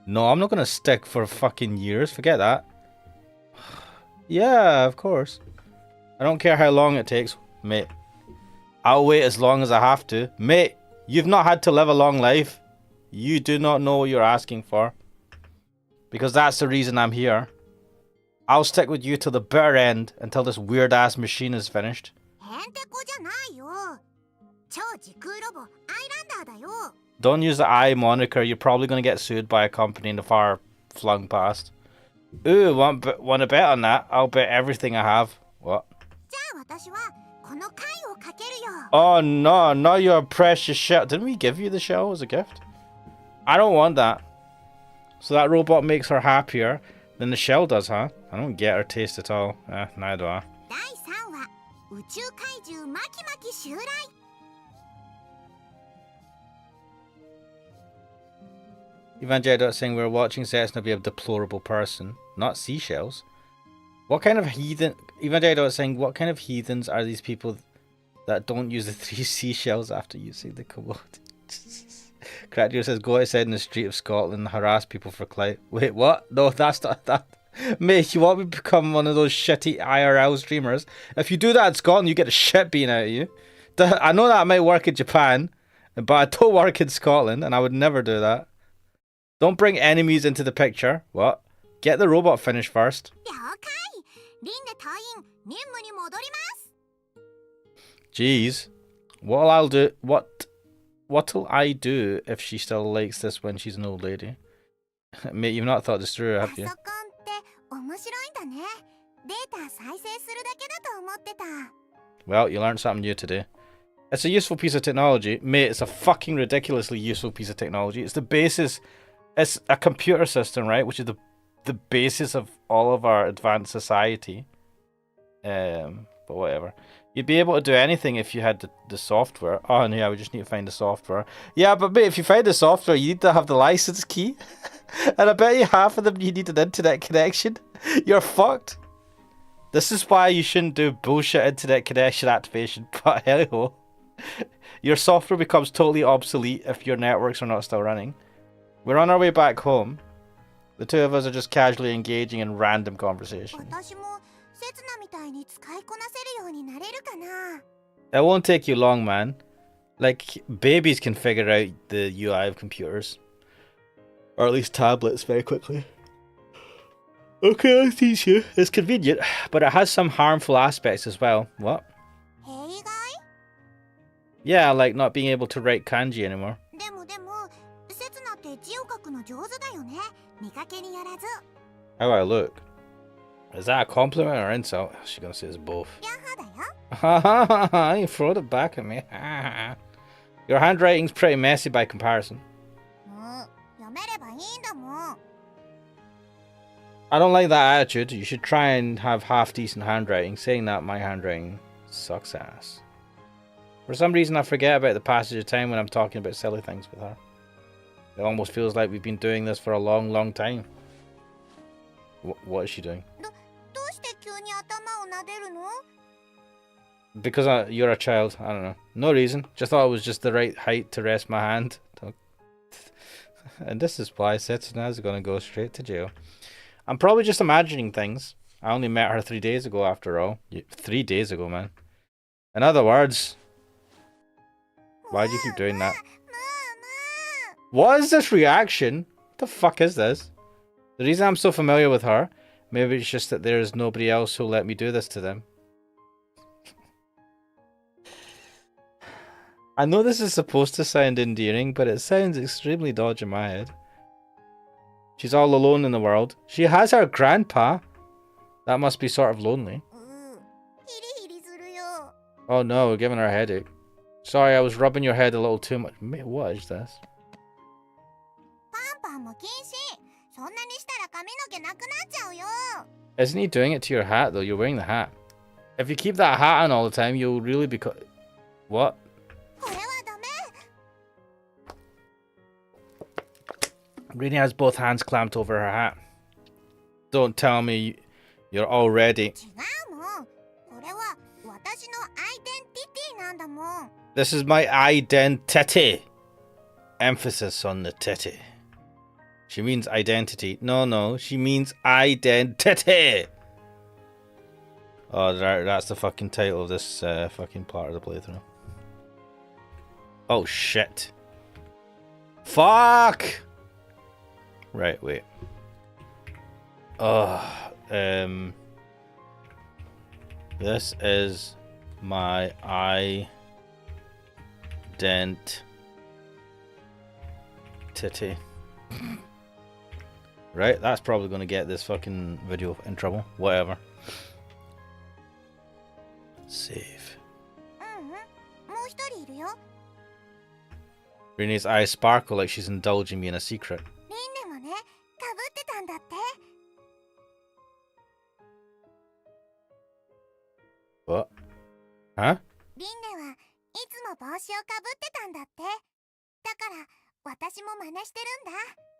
Speaker 1: No, I'm not gonna stick for fucking years. Forget that. Yeah, of course. I don't care how long it takes, mate. I'll wait as long as I have to. Mate, you've not had to live a long life. You do not know what you're asking for. Because that's the reason I'm here. I'll stick with you till the bitter end, until this weird ass machine is finished. Don't use the I moniker, you're probably going to get sued by a company in the far flung past. Ooh, want to bet on that? I'll bet everything I have. What? Oh no, not your precious shell. Didn't we give you the shell as a gift? I don't want that. So that robot makes her happier than the shell does, huh? I don't get her taste at all. Neither do I. Evangelidot saying we're watching Setsuna be a deplorable person, not seashells. What kind of heathen? Evangelidot saying what kind of heathens are these people that don't use the 3 seashells after using the commode? Crackdeer says go outside in the street of Scotland and harass people for clout. Wait, what? No, that's not that. Mate, you want me to become one of those shitty IRL streamers? If you do that in Scotland, you get the shit beaten out of you. I know that might work in Japan, but I don't work in Scotland, and I would never do that. Don't bring enemies into the picture. What? Get the robot finished first. Jeez. What'll I do if she still likes this when she's an old lady? Mate, you've not thought this through, have you? Well, you learned something new today. It's a useful piece of technology. Mate, it's a fucking ridiculously useful piece of technology. It's the basis. It's a computer system, right? Which is the basis of all of our advanced society. But whatever. You'd be able to do anything if you had the software. Oh, no, yeah, we just need to find the software. Yeah, but mate, if you find the software, you need to have the license key. And I bet you half of them you need an internet connection. You're fucked. This is why you shouldn't do bullshit internet connection activation. But hell, your software becomes totally obsolete if your networks are not still running. We're on our way back home. The two of us are just casually engaging in random conversation. It won't take you long, man. Like, babies can figure out the UI of computers. Or at least tablets very quickly. Okay, I'll teach you. It's convenient, but it has some harmful aspects as well. What? Yeah, like not being able to write kanji anymore. How do I look? Is that a compliment or insult? She's gonna say it's both.
Speaker 2: やはだよ。
Speaker 1: Ha ha ha! You throwed it back at me. Your handwriting's pretty messy by comparison.
Speaker 2: 読めればいいんだもん。
Speaker 1: I don't like that attitude. You should try and have half decent handwriting. Saying that, my handwriting sucks ass. For some reason, I forget about the passage of time when I'm talking about silly things with her. It almost feels like we've been doing this for a long, long time. What is she doing?
Speaker 2: どうして急に頭を撫でるの？
Speaker 1: Because you're a child. I don't know. No reason. Just thought it was just the right height to rest my hand. And this is why Setsuna's gonna go straight to jail. I'm probably just imagining things. I only met her 3 days ago after all. 3 days ago, man. In other words... Why do you keep doing that? What is this reaction? What the fuck is this? The reason I'm so familiar with her, maybe it's just that there is nobody else who'll let me do this to them. I know this is supposed to sound endearing, but it sounds extremely dodgy in my head. She's all alone in the world. She has her grandpa. That must be sort of lonely.
Speaker 2: ヒリヒリするよ。
Speaker 1: Oh no, we're giving her a headache. Sorry, I was rubbing your head a little too much. Mate, what is this?
Speaker 2: パンパンも禁止。そんなにしたら髪の毛なくなっちゃうよ。
Speaker 1: Isn't he doing it to your hat though? You're wearing the hat. If you keep that hat on all the time, you'll really become... What?
Speaker 2: これはダメ。
Speaker 1: Rini has both hands clamped over her hat. Don't tell me you're all ready.
Speaker 2: 違うもん。これは私のアイデンティティなんだもん。
Speaker 1: This is my eye-dent-titty. Emphasis on the titty. She means identity. No, she means eye-dent-titty. Oh, that's the fucking title of this fucking part of the playthrough. Oh, shit. Fuck! Right, wait. This is my eye-dent-titty. Right, that's probably going to get this fucking video in trouble. Whatever. Save.
Speaker 2: もう一人いるよ。
Speaker 1: Rini's eyes sparkle like she's indulging me in a secret.
Speaker 2: リンネもね、かぶってたんだって。
Speaker 1: What? Huh?
Speaker 2: リンネはいつも帽子をかぶってたんだって。だから私も真似してるんだ。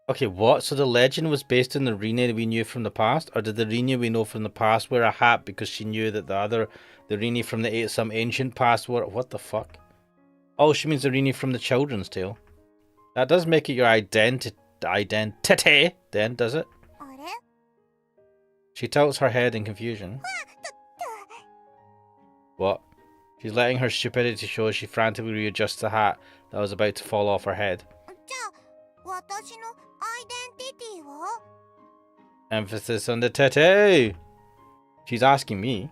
Speaker 1: Okay, what? So the legend was based on the Rini we knew from the past? Or did the Rini we know from the past wear a hat because she knew that the Rini from some ancient past wore... What the fuck? Oh, she means the Rini from the Children's Tale. That does make it your identity then, does it?
Speaker 2: あれ？
Speaker 1: She tilts her head in confusion. What? She's letting her stupidity show as she frantically readjusts the hat that was about to fall off her head.
Speaker 2: じゃあ私のアイデンティティは？
Speaker 1: Emphasis on the titty! She's asking me.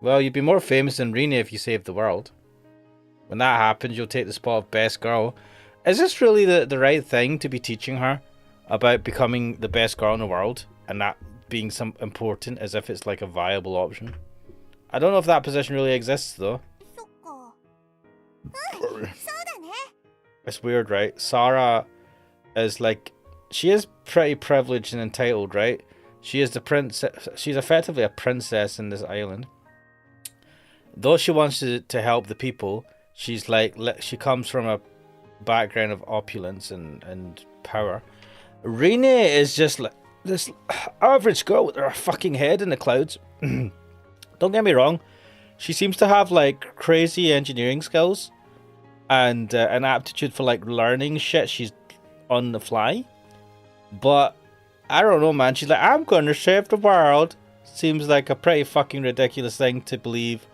Speaker 1: Well, you'd be more famous than Rini if you saved the world. When that happens, you'll take the spot of best girl. Is this really the right thing to be teaching her about becoming the best girl in the world and that being some important as if it's like a viable option? I don't know if that position really exists though.
Speaker 2: そっか。そうだね。
Speaker 1: It's weird, right? Sarah is like, she is pretty privileged and entitled, right? She is the princess. She's effectively a princess in this island. Though she wants to help the people, she's like, she comes from a background of opulence and power. Rini is just like this average girl with her fucking head in the clouds. Don't get me wrong, she seems to have like crazy engineering skills and an aptitude for like learning shit. She's on the fly, but I don't know, man. She's like, I'm gonna save the world. Seems like a pretty fucking ridiculous thing to believe.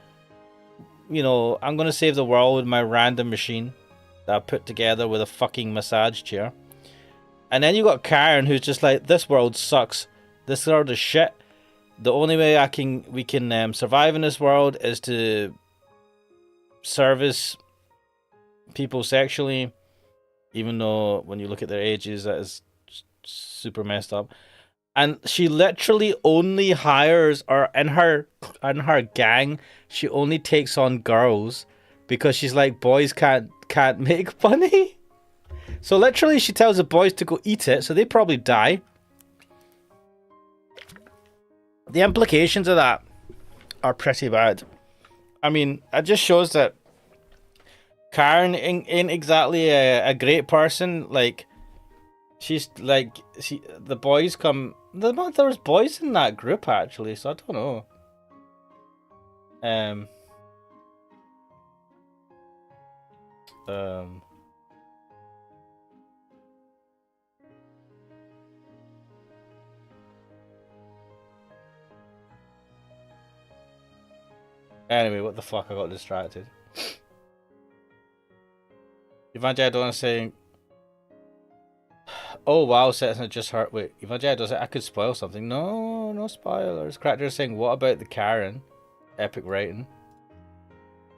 Speaker 1: You know, I'm gonna save the world with my random machine that I put together with a fucking massage chair. And then you got Karen, who's just like, this world sucks. This world is shit. The only way we can survive in this world is to service people sexually, even though when you look at their ages, that is super messed up. And she literally only hires, or in her gang, she only takes on girls because she's like, boys can't make money. So literally she tells the boys to go eat it, so they probably die. The implications of that are pretty bad. I mean, it just shows that Karen ain't exactly a great person. Like, she's like, the boys come. There was boys in that group actually, so I don't know. Anyway, what the fuck? I got distracted. Evangelion is saying, "Oh wow, Citizen just hurt." Wait, Evangelion does it? I could spoil something. No, no spoilers. Character is saying, "What about the Karen?" Epic writing.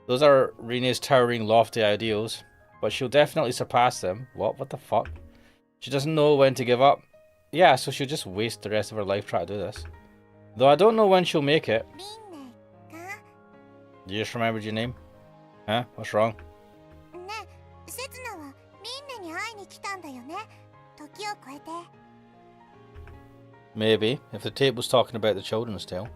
Speaker 1: Those are Rene's towering, lofty ideals, but she'll definitely surpass them. What? What the fuck? She doesn't know when to give up. Yeah, so she'll just waste the rest of her life trying to do this. Though I don't know when she'll make it. You just remembered your name? Huh? What's wrong? Maybe, if the tape was talking about the children's tale.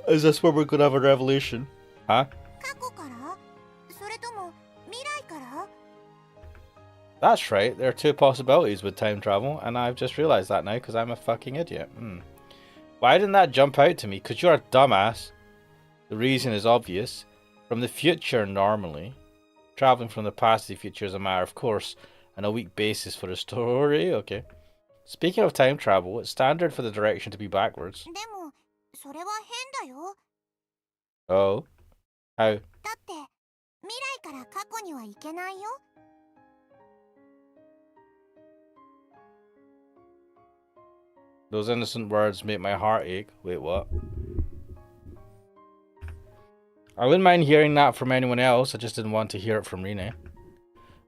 Speaker 1: Is this where we're gonna have a revelation? Huh? That's right, there are two possibilities with time travel, and I've just realised that now because I'm a fucking idiot. Why didn't that jump out to me? Because you're a dumbass. The reason is obvious. From the future, normally. Travelling from the past to the future is a matter of course, and a weak basis for a story. Okay. Speaking of time travel, it's standard for the direction to be backwards. Oh? How? Those innocent words make my heart ache. Wait, what? I wouldn't mind hearing that from anyone else, I just didn't want to hear it from Rene.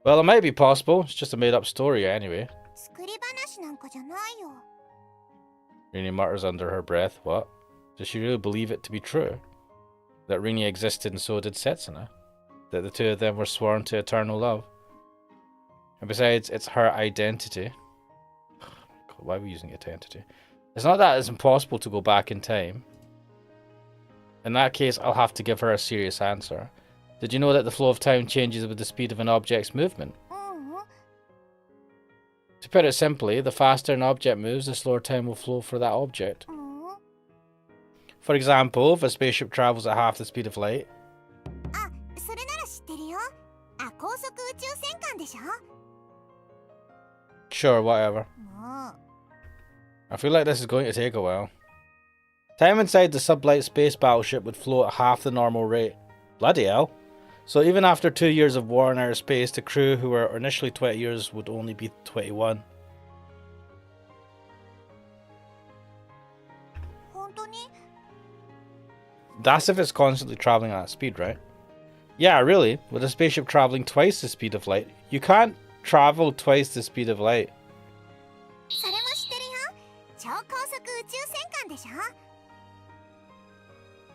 Speaker 1: Well, it might be possible, it's just a made up story anyway. Rene mutters under her breath. What? Does she really believe it to be true? That Rene existed and so did Setsuna? That the two of them were sworn to eternal love? And besides, it's her identity. God, why are we using identity? It's not that it's impossible to go back in time. In that case, I'll have to give her a serious answer. Did you know that the flow of time changes with the speed of an object's movement? To put it simply, the faster an object moves, the slower time will flow for that object. For example, if a spaceship travels at half the speed of light. Sure, whatever. I feel like this is going to take a while. Time inside the sublight space battleship would flow at half the normal rate. Bloody hell. So even after 2 years of war in outer space, the crew who were initially 20 years would only be 21. That's if it's constantly travelling at that speed, right? Yeah, really. With a spaceship travelling twice the speed of light. You can't travel twice the speed of light.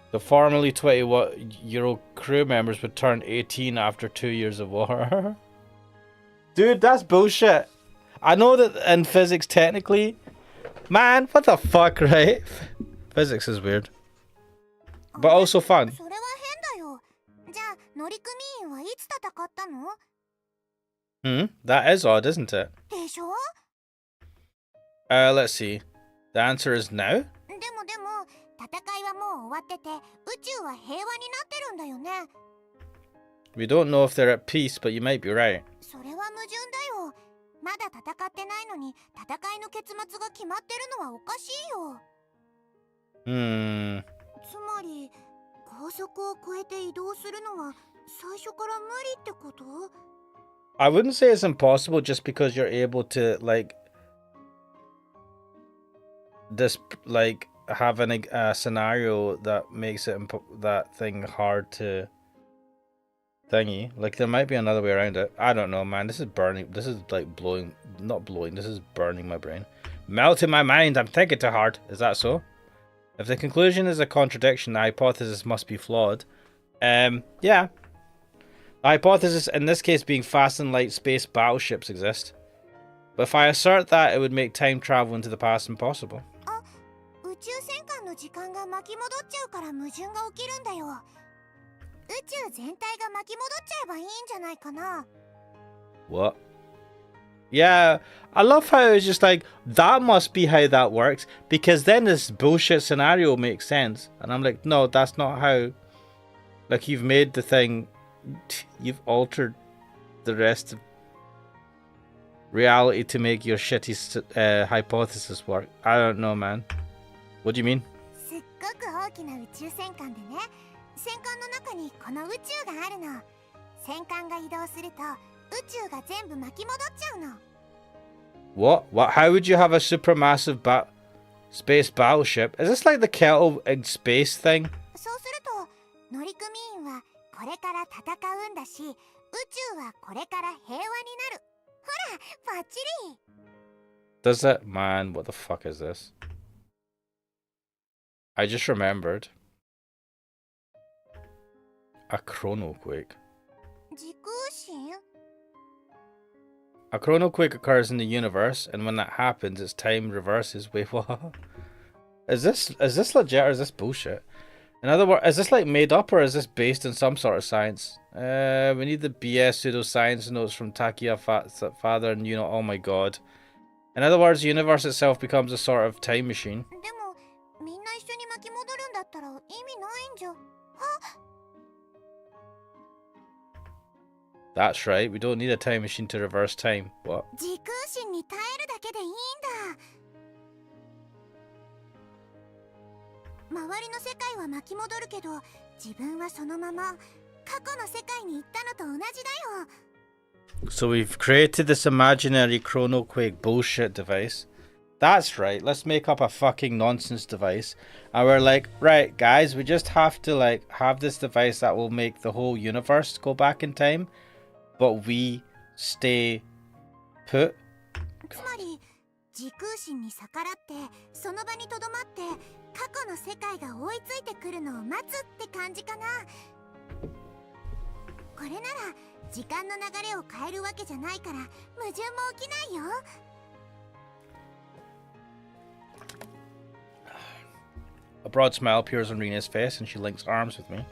Speaker 1: The formerly 21-year-old crew members would turn 18 after 2 years of war. Dude, that's bullshit. I know that in physics, technically... Man, what the fuck, right? Physics is weird. But also fun. That is odd, isn't it? Let's see. The answer is now? We don't know if they're at peace, but you might be right. I wouldn't say it's impossible just because you're able to, like, have a scenario that makes it that thing hard to thingy. Like, there might be another way around it. I don't know, man. This is burning. This is like blowing. Not blowing. This is burning my brain. Melting my mind. I'm thinking too hard. Is that so? If the conclusion is a contradiction, the hypothesis must be flawed. Yeah. The hypothesis in this case being fast and light space battleships exist. But if I assert that, it would make time travel into the past impossible. What? Yeah, I love how it's just like, that must be how that works, because then this bullshit scenario makes sense. And I'm like, no, that's not how. Like, you've made the thing, you've altered the rest of reality to make your shitty hypothesis work. I don't know, man. What do you mean? What? How would you have a supermassive space battleship? Is this like the kettle in space thing? Does it? Man, what the fuck is this? I just remembered. A chronoquake. A chronoquake occurs in the universe, and when that happens, its time reverses. Wait, what? Is this legit or is this bullshit? In other words, is this like made up or is this based on some sort of science? We need the BS pseudoscience notes from Takia Father and oh my god. In other words, the universe itself becomes a sort of time machine. That's right, we don't need a time machine to reverse time. What? So we've created this imaginary chronoquake bullshit device. That's right, let's make up a fucking nonsense device. And we're like, right guys, we just have to like have this device that will make the whole universe go back in time, but we stay put. A broad smile appears on Rina's face and she links arms with me.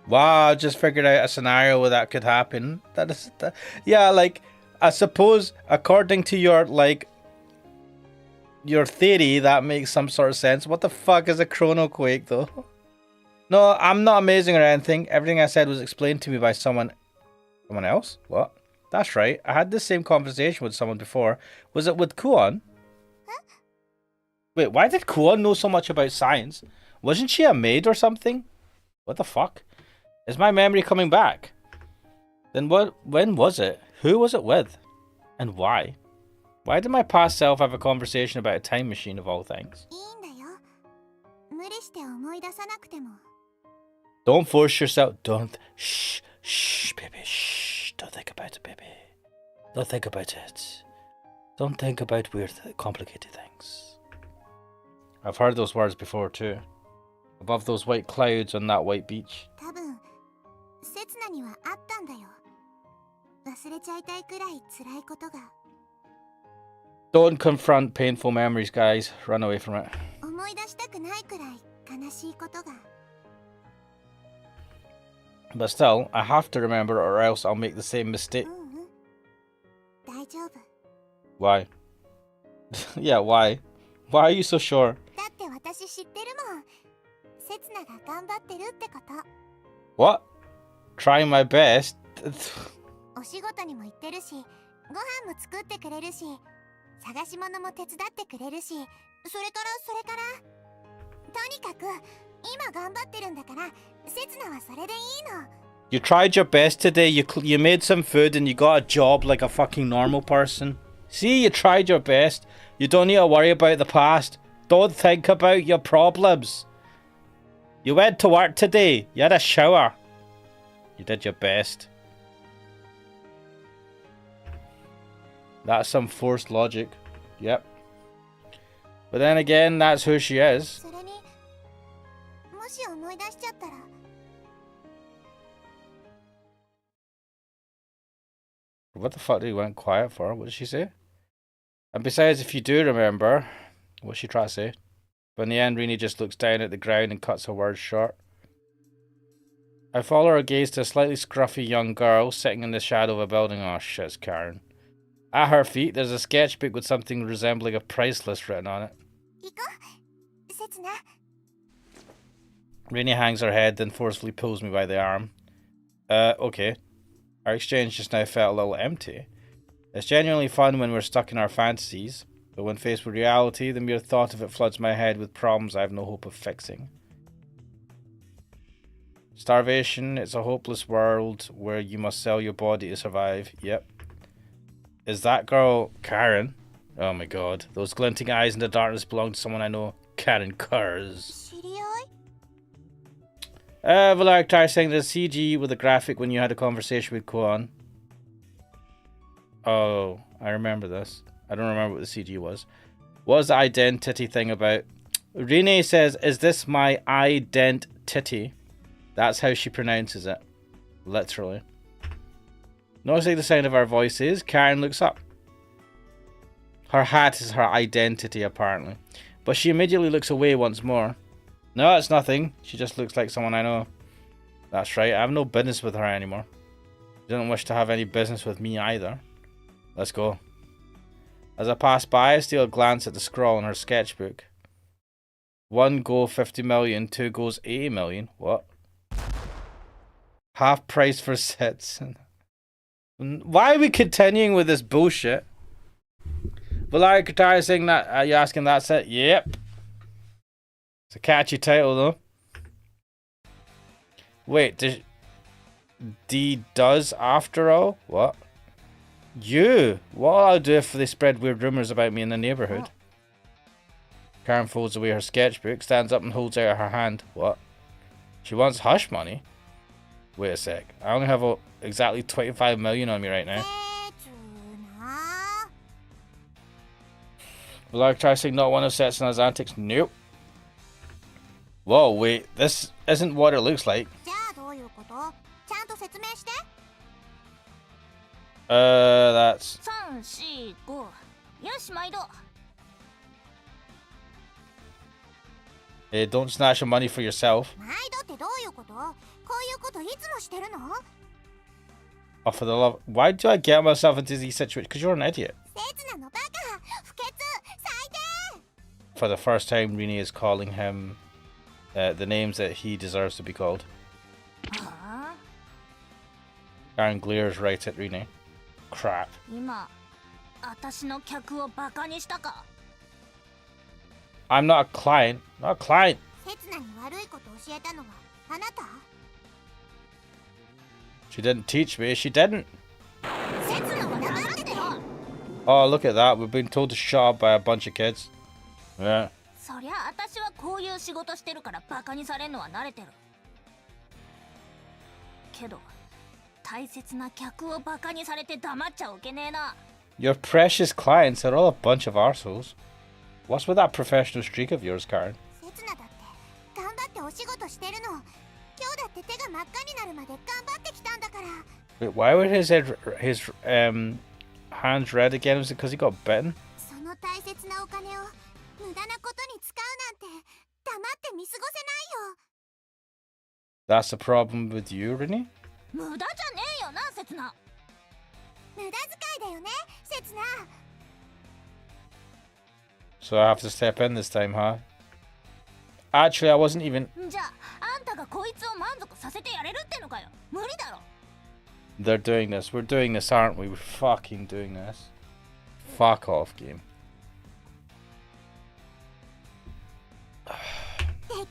Speaker 1: Wow, I just figured out a scenario where that could happen. Yeah, like, I suppose according to your theory, that makes some sort of sense. What the fuck is a chronoquake though? No, I'm not amazing or anything. Everything I said was explained to me by someone else? What? That's right. I had this same conversation with someone before. Was it with Kuon? Huh? Wait, why did Kuon know so much about science? Wasn't she a maid or something? What the fuck? Is my memory coming back? Then when was it? Who was it with? And why? Why did my past self have a conversation about a time machine of all things? Don't force yourself. Shh, baby, shh. Don't think about it, baby. Don't think about it. Don't think about weird, complicated things. I've heard those words before too. Above those white clouds on that white beach. Don't confront painful memories, guys. Run away from it. But still, I have to remember or else I'll make the same mistake. Why? Yeah, why? Why are you so sure? What? Trying my best? You tried your best today, you made some food and you got a job like a fucking normal person. See, you tried your best. You don't need to worry about the past. Don't think about your problems. You went to work today. You had a shower. You did your best. That's some forced logic. Yep. But then again, that's who she is.
Speaker 2: それにもし思い出しちゃったら
Speaker 1: What the fuck did he went quiet for? What did she say? And besides, if you do remember, what's she trying to say? But in the end, Rini just looks down at the ground and cuts her words short. I follow her gaze to a slightly scruffy young girl sitting in the shadow of a building. Oh shit, it's Karen. At her feet, there's a sketchbook with something resembling a price list written on it.
Speaker 2: 行こうせつな
Speaker 1: Rini hangs her head, then forcefully pulls me by the arm. Okay. Our exchange just now felt a little empty. It's genuinely fun when we're stuck in our fantasies, but when faced with reality, the mere thought of it floods my head with problems I have no hope of fixing. Starvation, it's a hopeless world where you must sell your body to survive. Yep. Is that girl Karen? Oh my god. Those glinting eyes in the darkness belong to someone I know. Karen Kurz.
Speaker 2: 知り合い
Speaker 1: Valark tried saying the CG with a graphic when you had a conversation with Kwon. Oh, I remember this. I don't remember what the CG was. What was the eye-dent-titty thing about? Rene says, is this my eye-dent-titty? That's how she pronounces it. Literally. Noticing the sound of our voices, Karen looks up. Her hat is her identity, apparently. But she immediately looks away once more. No, it's nothing. She just looks like someone I know. That's right, I have no business with her anymore. She doesn't wish to have any business with me either. Let's go. As I pass by, I steal a glance at the scrawl in her sketchbook. 1 go 50 million, 2 goes 80 million. What? Half price for sets. Why are we continuing with this bullshit? Valari Katari saying that. Are you asking that set? Yep. It's a catchy title though. Wait, D does after all? What? You? What will I do if they spread weird rumors about me in the neighborhood? Karen folds away her sketchbook, stands up and holds out her hand. What? She wants hush money? Wait a sec. I only have exactly 25 million on me right now.
Speaker 2: せつな
Speaker 1: Valari tries saying not one of Setsuna's antics. Nope. Whoa, wait. This isn't what it looks like.
Speaker 2: じゃあどういうことちゃんと説明して
Speaker 1: That's...
Speaker 3: 345よし毎度
Speaker 1: Hey, don't snatch your money for yourself.
Speaker 2: 毎度ってどういうことこういうこといつもしてるの
Speaker 1: Oh, for the love... Why do I get myself into these situations? Because you're an idiot.
Speaker 2: せつなのバカ不潔最低
Speaker 1: For the first time, Rini is calling him the names that he deserves to be called.
Speaker 3: はあ
Speaker 1: Karen glares right at Rini. Crap.
Speaker 3: 今私の客をバカにしたか
Speaker 1: I'm not a client. Not a client.
Speaker 2: せつなに悪いこと教えたのはあなた
Speaker 1: She didn't teach me. She didn't.
Speaker 2: せつなは黙ってて
Speaker 1: Oh, look at that. We've been told to shut up by a bunch of kids. Yeah.
Speaker 3: そりゃ私はこういう仕事してるからバカにされるのは慣れてるけど大切な客をバカにされて黙っちゃおけねえな
Speaker 1: Your precious clients are all a bunch of arseholes. What's with that professional streak of yours, Karen?
Speaker 2: せつなだって頑張ってお仕事してるの今日だって手が真っ赤になるまで頑張ってきたんだから
Speaker 1: Wait, why were his hands red again? Was it because he got bitten?
Speaker 2: その大切なお金を無駄なことに使うなんて黙って見過ごせないよ
Speaker 1: That's the problem with you, Rini?
Speaker 3: 無駄じゃねえよなせつな
Speaker 2: 無駄遣いだよねせつな
Speaker 1: So I have to step in this time, huh? Actually, I wasn't even...
Speaker 3: じゃああんたがこいつを満足させてやれるってのかよ無理だろ
Speaker 1: They're doing this. We're doing this, aren't we? We're fucking doing this. Fuck off, game.
Speaker 2: できる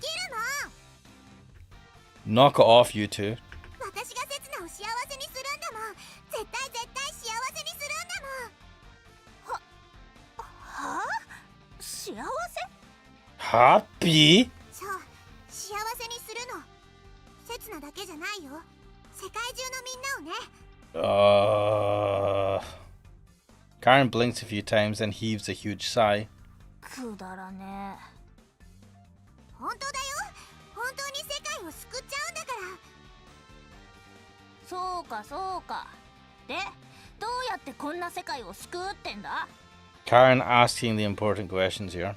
Speaker 1: Knock it off, you two.
Speaker 2: の私がせつなを幸せにするんだもん絶対幸せにするんだもん
Speaker 3: はあ幸せ
Speaker 1: Happy?
Speaker 2: そう、幸せにするの。刹那だけじゃないよ。世界中のみんなをね。
Speaker 1: Karen blinks a few times and heaves a huge sigh.
Speaker 3: くだらね
Speaker 2: 本当だよ。本当に世界を救っちゃうんだから。
Speaker 3: そうかそうか。で、どうやってこんな世界を救うってんだ？
Speaker 1: Karen asking the important questions here.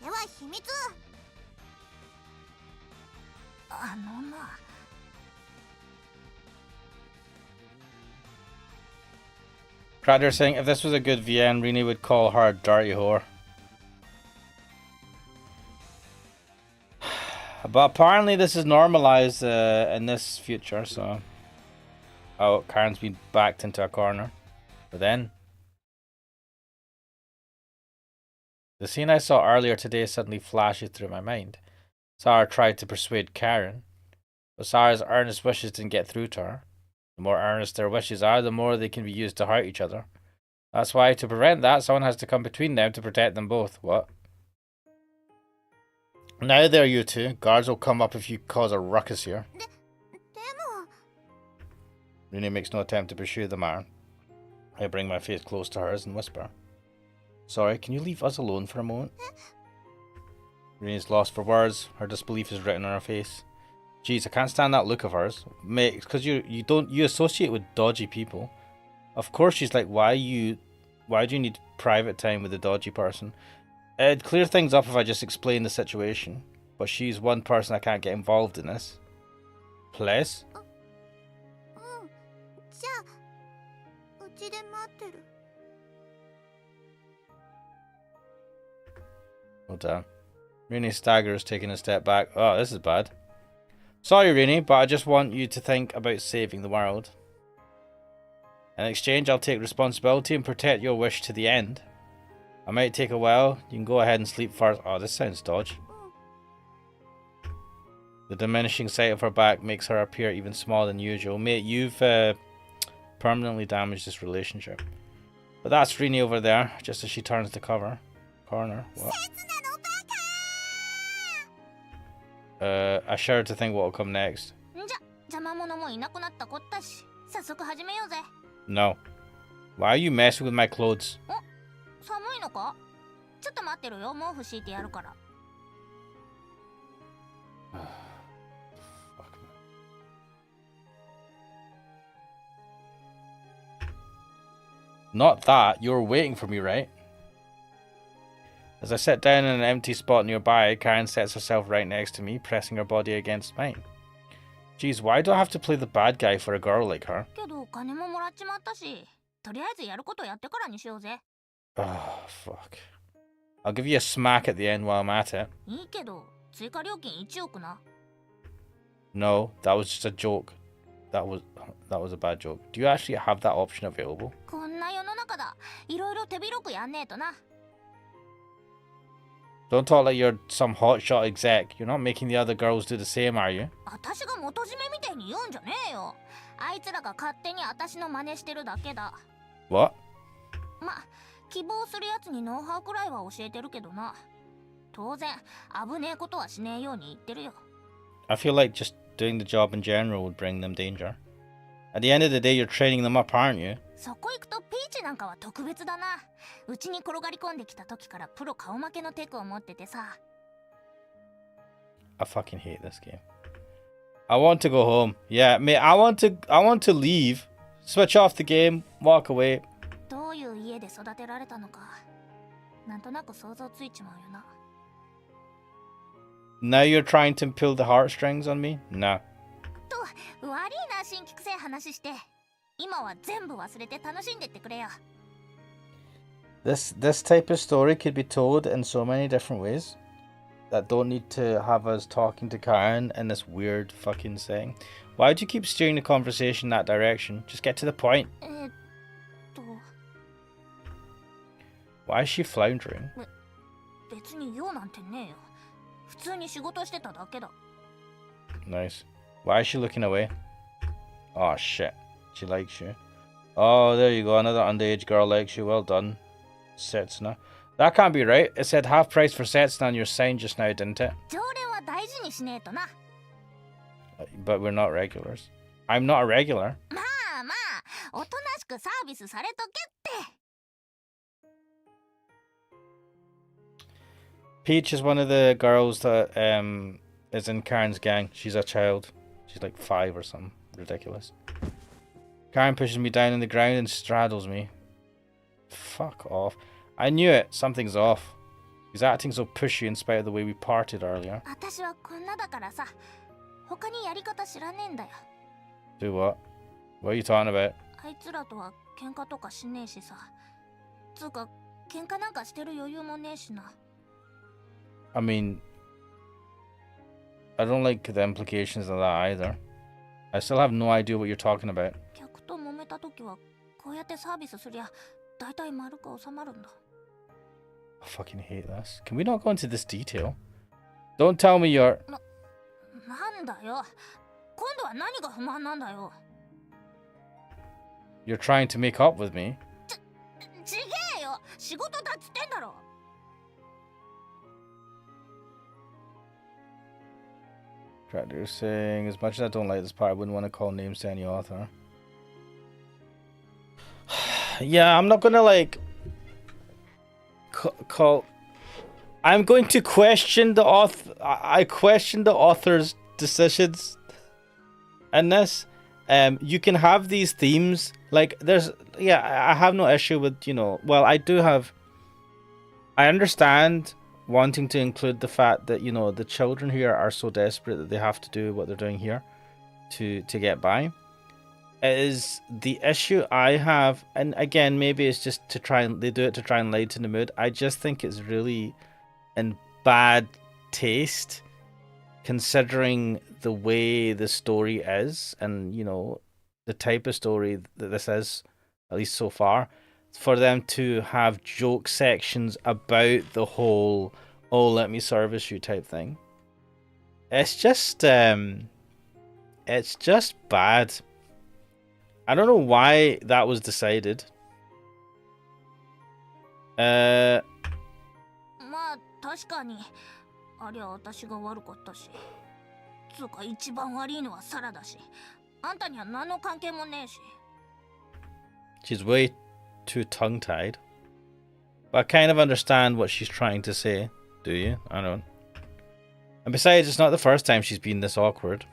Speaker 2: それは秘密。
Speaker 3: あのな。
Speaker 1: Crowder saying if this was a good VN, Rini would call her a dirty whore. But apparently this is normalized in this future, so... Oh, Karen's been backed into a corner. But then... The scene I saw earlier today suddenly flashes through my mind. Sarah tried to persuade Karen, but Sarah's earnest wishes didn't get through to her. The more earnest their wishes are, the more they can be used to hurt each other. That's why, to prevent that, someone has to come between them to protect them both. What? Now there, you two. Guards will come up if you cause a ruckus here.
Speaker 2: でも
Speaker 1: Rooney makes no attempt to pursue the matter. I bring my face close to hers and whisper, "Sorry, can you leave us alone for a moment?" Rooney's lost for words. Her disbelief is written on her face. Jeez, I can't stand that look of hers. Mate, it's because you associate with dodgy people. Of course she's like, why do you need private time with a dodgy person? It'd clear things up if I just explain the situation. But she's one person I can't get involved in this. Please?
Speaker 2: うん。じゃあうちで待ってる。
Speaker 1: Well done. Rooney staggers, taking a step back. Oh, this is bad. Sorry, Rooney, but I just want you to think about saving the world. In exchange, I'll take responsibility and protect your wish to the end. I might take a while. You can go ahead and sleep first. Oh, this sounds dodgy. The diminishing sight of her back makes her appear even smaller than usual. Mate, you've permanently damaged this relationship. But that's Rooney over there, just as she turns the corner. What?
Speaker 2: 刹那のバカ。
Speaker 1: I shudder to think what will come next.
Speaker 3: じゃ、邪魔者もいなくなったこったし、早速始めようぜ。
Speaker 1: No. Why are you messing with my clothes?
Speaker 3: 寒いのか？ちょっと待ってるよ、毛布敷いてやるから。
Speaker 1: Not that. You were waiting for me, right? As I sit down in an empty spot nearby, Karen sets herself right next to me, pressing her body against mine. Geez, why do I have to play the bad guy for a girl like her?
Speaker 3: けどお金ももらっちまったし、とりあえずやることやってからにしようぜ。
Speaker 1: Oh, fuck. I'll give you a smack at the end while I'm at it.
Speaker 3: いいけど、追加料金1億な。
Speaker 1: No, that was just a joke. That was a bad joke. Do you actually have that option available?
Speaker 3: こんな世の中だ。いろいろ手広くやんねえとな。
Speaker 1: Don't talk like you're some hotshot exec. You're not making the other girls do the same, are you?
Speaker 3: 私が元締めみたいに言うんじゃねえよ。あいつらが勝手に私の真似してるだけだ。
Speaker 1: What?
Speaker 3: ま、希望するやつにノウハウくらいは教えてるけどな。当然、危ねえことはしねえように言ってるよ。
Speaker 1: I feel like just doing the job in general would bring them danger. At the end of the day, you're training them up, aren't you?
Speaker 3: そこ行くとピーチなんかは特別だな。うちに転がり込んできた時からプロ顔負けのテクを持っててさ。
Speaker 1: I fucking hate this game. I want to go home. Yeah, mate, I want to leave. Switch off the game, walk away.
Speaker 3: どういう家で育てられたのか、なんとなく想像ついちまうよな。
Speaker 1: Now you're trying to pull the heartstrings on me? No.
Speaker 3: と、悪いな、新規臭い話して。今は全部忘れて楽しんでってくれよ。
Speaker 1: This type of story could be told in so many different ways that don't need to have us talking to Karen in this weird fucking setting. Why do you keep steering the conversation that direction? Just get to the point. Why is she floundering?
Speaker 3: 別に用なんてねえよ。普通に仕事してただけだ。
Speaker 1: Nice. Why is she looking away? Oh shit. She likes you. Oh, there you go. Another underage girl likes you. Well done, Setsuna. That can't be right. It said half price for sets on your sign just now, didn't it?
Speaker 3: 常連は大事にしねえとな。
Speaker 1: But we're not regulars. I'm not a regular.
Speaker 3: まあまあ、おとなしくサービスされとけって。
Speaker 1: Peach is one of the girls that is in Karen's gang. She's a child. She's like 5 or something. Ridiculous. Karen pushes me down on the ground and straddles me. Fuck off. I knew it. Something's off. He's acting so pushy in spite of the way we parted earlier.
Speaker 3: 私はこんなだからさ、他にやり方知らねえんだよ。
Speaker 1: Do what? What are you talking about?
Speaker 3: あいつらとは喧嘩とかしねえしさ。つうか、喧嘩なんかしてる余裕もねえしな。
Speaker 1: I mean, I don't like the implications of that either. I still have no idea what you're talking about.
Speaker 3: 客と揉めた時はこうやってサービスすりゃ大体丸く収まるんだ。
Speaker 1: I fucking hate this. Can we not go into this detail? Don't tell me you're...
Speaker 3: なんだよ。今度は何が不満なんだよ。
Speaker 1: You're trying to make up with me?
Speaker 3: ちげえよ。仕事だっつってんだろ。
Speaker 1: Tractor saying, as much as I don't like this part, I wouldn't want to call names to any author. Yeah, I'm not gonna like call. I'm going to question the author. I question the author's decisions in this. You can have these themes. Like, there's, yeah, I have no issue with, you know, well, I do have. I understand wanting to include the fact that, you know, the children here are so desperate that they have to do what they're doing here to get by. It is the issue I have, and again, maybe it's just to try and they do it to try and lighten the mood. I just think it's really in bad taste, considering the way the story is, and, you know, the type of story that this is, at least so far. For them to have joke sections about the whole, oh, let me service you type thing. It's just bad. I don't know why that was decided.
Speaker 3: まあ確かにありゃ私が悪かったし。つうか一番悪いのはサラだし。あんたには何の関係もねえし。
Speaker 1: She's way too tongue-tied. But I kind of understand what she's trying to say. Do you? I don't. And besides, it's not the first time she's been this awkward.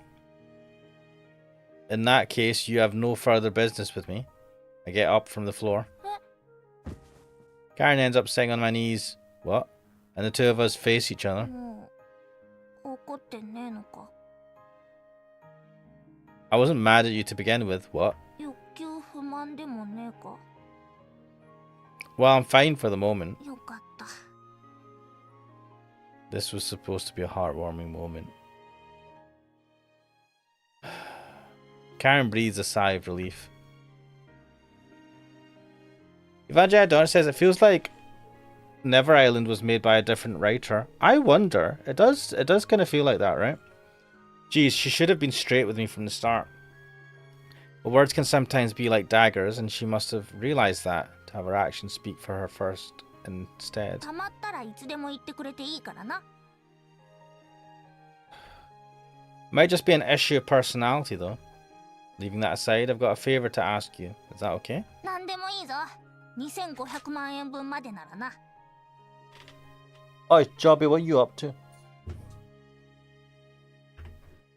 Speaker 1: In that case, you have no further business with me. I get up from the floor. Karen ends up sitting on my knees. What? And the two of us face each other.
Speaker 3: もう怒ってねえのか。
Speaker 1: I wasn't mad at you to begin with. What?
Speaker 3: 欲求不満でもねえか。
Speaker 1: Well, I'm fine for the moment.
Speaker 3: よかった。
Speaker 1: This was supposed to be a heartwarming moment. Karen breathes a sigh of relief. Evangelidon says it feels like Never Island was made by a different writer. I wonder. It does kind of feel like that, right? Geez, she should have been straight with me from the start. But words can sometimes be like daggers, and she must have realized that to have her actions speak for her first instead.
Speaker 3: たまったらいつでも言ってくれていいからな。
Speaker 1: Might just be an issue of personality, though. Leaving that aside, I've got a favor to ask you. Is that okay?
Speaker 3: なんでもいいぞ。2500万円分までならな。
Speaker 1: Oi, Jobby, what are you up to?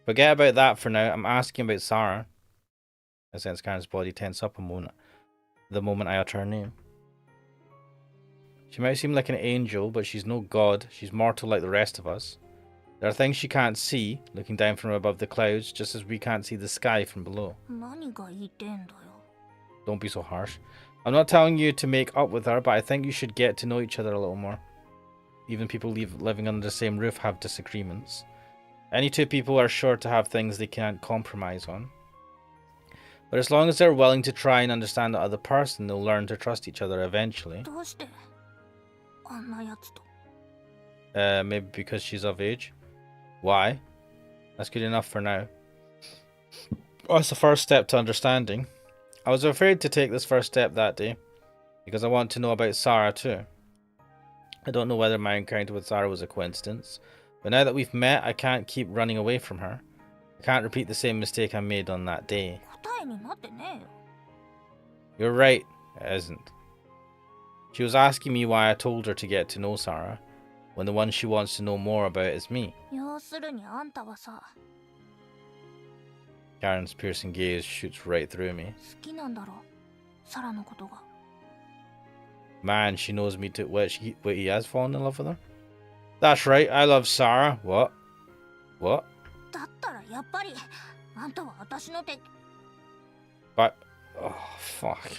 Speaker 1: Forget about that for now. I'm asking about Sarah. I sense Karen's body tense up a moment. The moment I utter her name. She might seem like an angel, but she's no god. She's mortal like the rest of us. There are things she can't see, looking down from above the clouds, just as we can't see the sky from below.
Speaker 3: 何が言いてんだよ。
Speaker 1: Don't be so harsh. I'm not telling you to make up with her, but I think you should get to know each other a little more. Even people living under the same roof have disagreements. Any two people are sure to have things they can't compromise on. But as long as they're willing to try and understand the other person, they'll learn to trust each other eventually.
Speaker 3: どうしてあんなやつと。
Speaker 1: Maybe because she's of age. Why? That's good enough for now. Oh, it's the first step to understanding. I was afraid to take this first step that day, because I want to know about Sarah too. I don't know whether my encounter with Sarah was a coincidence, but now that we've met, I can't keep running away from her. I can't repeat the same mistake I made on that day.
Speaker 3: 答えになってねえよ。
Speaker 1: You're right, it isn't. She was asking me why I told her to get to know Sarah, when the one she wants to know more about is me.
Speaker 3: 要するにあんたはさ、
Speaker 1: Karen's piercing gaze shoots right through me.
Speaker 3: 好きなんだろ、サラのことが。
Speaker 1: Man, she knows me too. Wait, he has fallen in love with her? That's right, I love Sarah. What? What?
Speaker 3: だったらやっぱり、あんたは私の敵。
Speaker 1: But... Oh, fuck.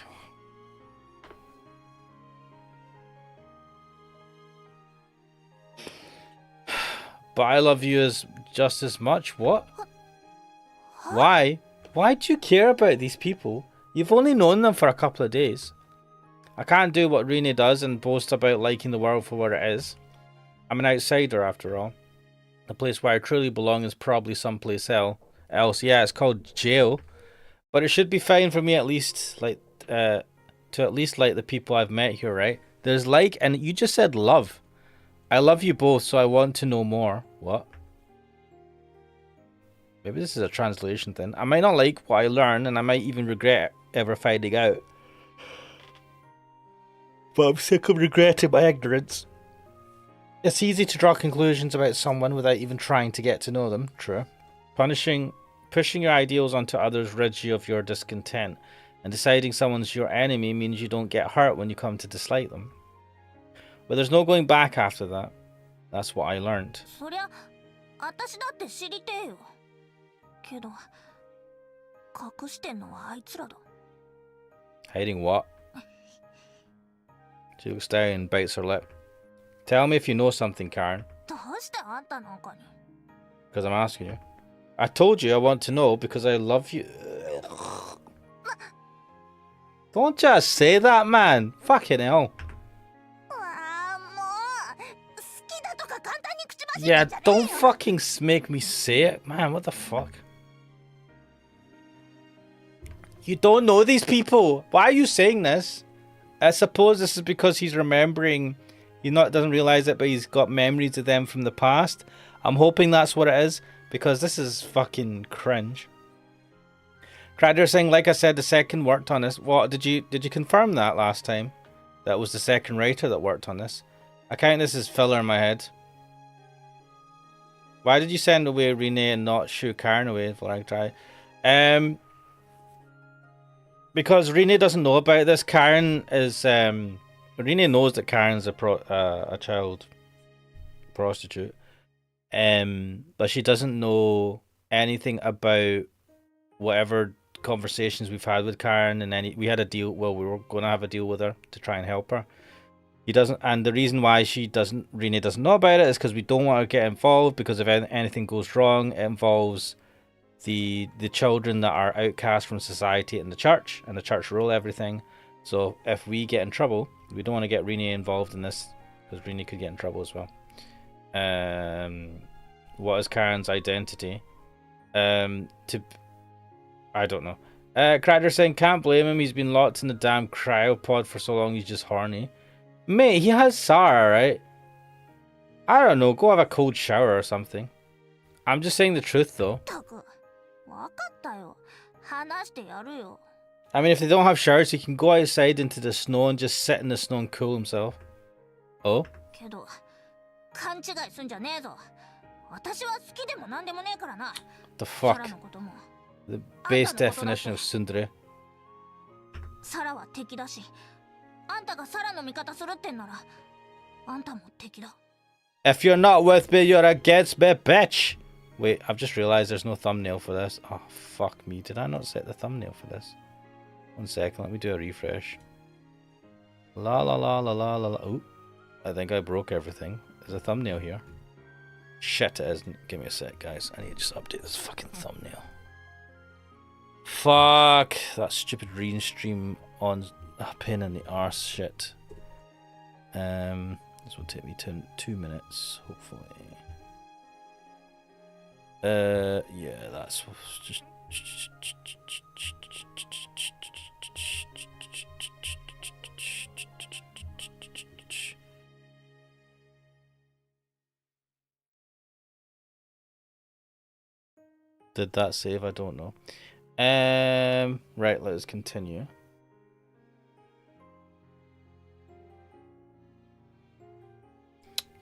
Speaker 1: But I love you just as much? What? Why? Why do you care about these people? You've only known them for a couple of days. I can't do what Rene does and boast about liking the world for what it is. I'm an outsider after all. The place where I truly belong is probably someplace else. Yeah, it's called jail. But it should be fine for me at least, like, to at least like the people I've met here, right? There's like, and you just said love. I love you both, so I want to know more. What? Maybe this is a translation thing. I might not like what I learn, and I might even regret ever finding out. But I'm sick of regretting my ignorance. It's easy to draw conclusions about someone without even trying to get to know them. True. Pushing your ideals onto others rids you of your discontent, and deciding someone's your enemy means you don't get hurt when you come to dislike them. But there's no going back after that. That's what I learned.
Speaker 3: そりゃ、私だって知りてえよ。けど、隠してんのはあいつらだ。
Speaker 1: Hiding what? She looks down and bites her lip. Tell me if you know something, Karen.
Speaker 3: どうしてあんたなんかに。
Speaker 1: Because I'm asking you. I told you I want to know because I love you. Don't just say that, man. Fucking hell.
Speaker 3: わあ、もう、好きだとか簡単に口走ってん
Speaker 1: Yeah,
Speaker 3: じゃねえ
Speaker 1: don't
Speaker 3: よ。
Speaker 1: fucking make me say it. Man, what the fuck? You don't know these people. Why are you saying this? I suppose this is because he's remembering. Doesn't realize it, but he's got memories of them from the past. I'm hoping that's what it is, because this is fucking cringe. Crader saying, like I said, the second worked on this. What did you confirm that last time? That was the second writer that worked on this. I count this as filler in my head. Why did you send away Rene and not shoo Karen away for I try? Because Rene doesn't know about this. Karen is Rene knows that Karen's a child prostitute, but she doesn't know anything about whatever conversations we've had with Karen, and we had a deal. Well, we were going to have a deal with her to try and help her. He doesn't, and the reason why Rene doesn't know about it is because we don't want her to get involved. Because if anything goes wrong, it involves the children that are outcast from society and the church rule everything. So if we get in trouble, we don't want to get Rene involved in this, because Rene could get in trouble as well. What is Karen's identity? I don't know. Cracker saying, can't blame him, he's been locked in the damn cryopod for so long, he's just horny. Mate, he has Sarah, right? I don't know, go have a cold shower or something. I'm just saying the truth though.
Speaker 3: ったく、わかったよ。話してやるよ。
Speaker 1: I mean, if they don't have showers, he can go outside into the snow and just sit in the snow and cool himself. Oh?
Speaker 3: けど、勘違いすんじゃねえぞ。私は好きでもなんでもねえからな。
Speaker 1: The
Speaker 3: サ
Speaker 1: fuck?
Speaker 3: ラのことも。
Speaker 1: The base definition of tsundere.
Speaker 3: サラは敵だし、あんたがサラの味方するってんなら、あんたも敵だ。
Speaker 1: If you're not with me, you're against me, bitch! Wait, I've just realised there's no thumbnail for this. Oh, fuck me. Did I not set the thumbnail for this? 1 second, let me do a refresh. La la la la la la la. Oh, I think I broke everything. There's a thumbnail here. Shit, it isn't. Give me a sec, guys. I need to just update this fucking thumbnail. Fuck! That stupid restream on a pain in the arse shit. This will take me 2 minutes, hopefully. Yeah, that's just. did that save? I don't know. Right, let's continue.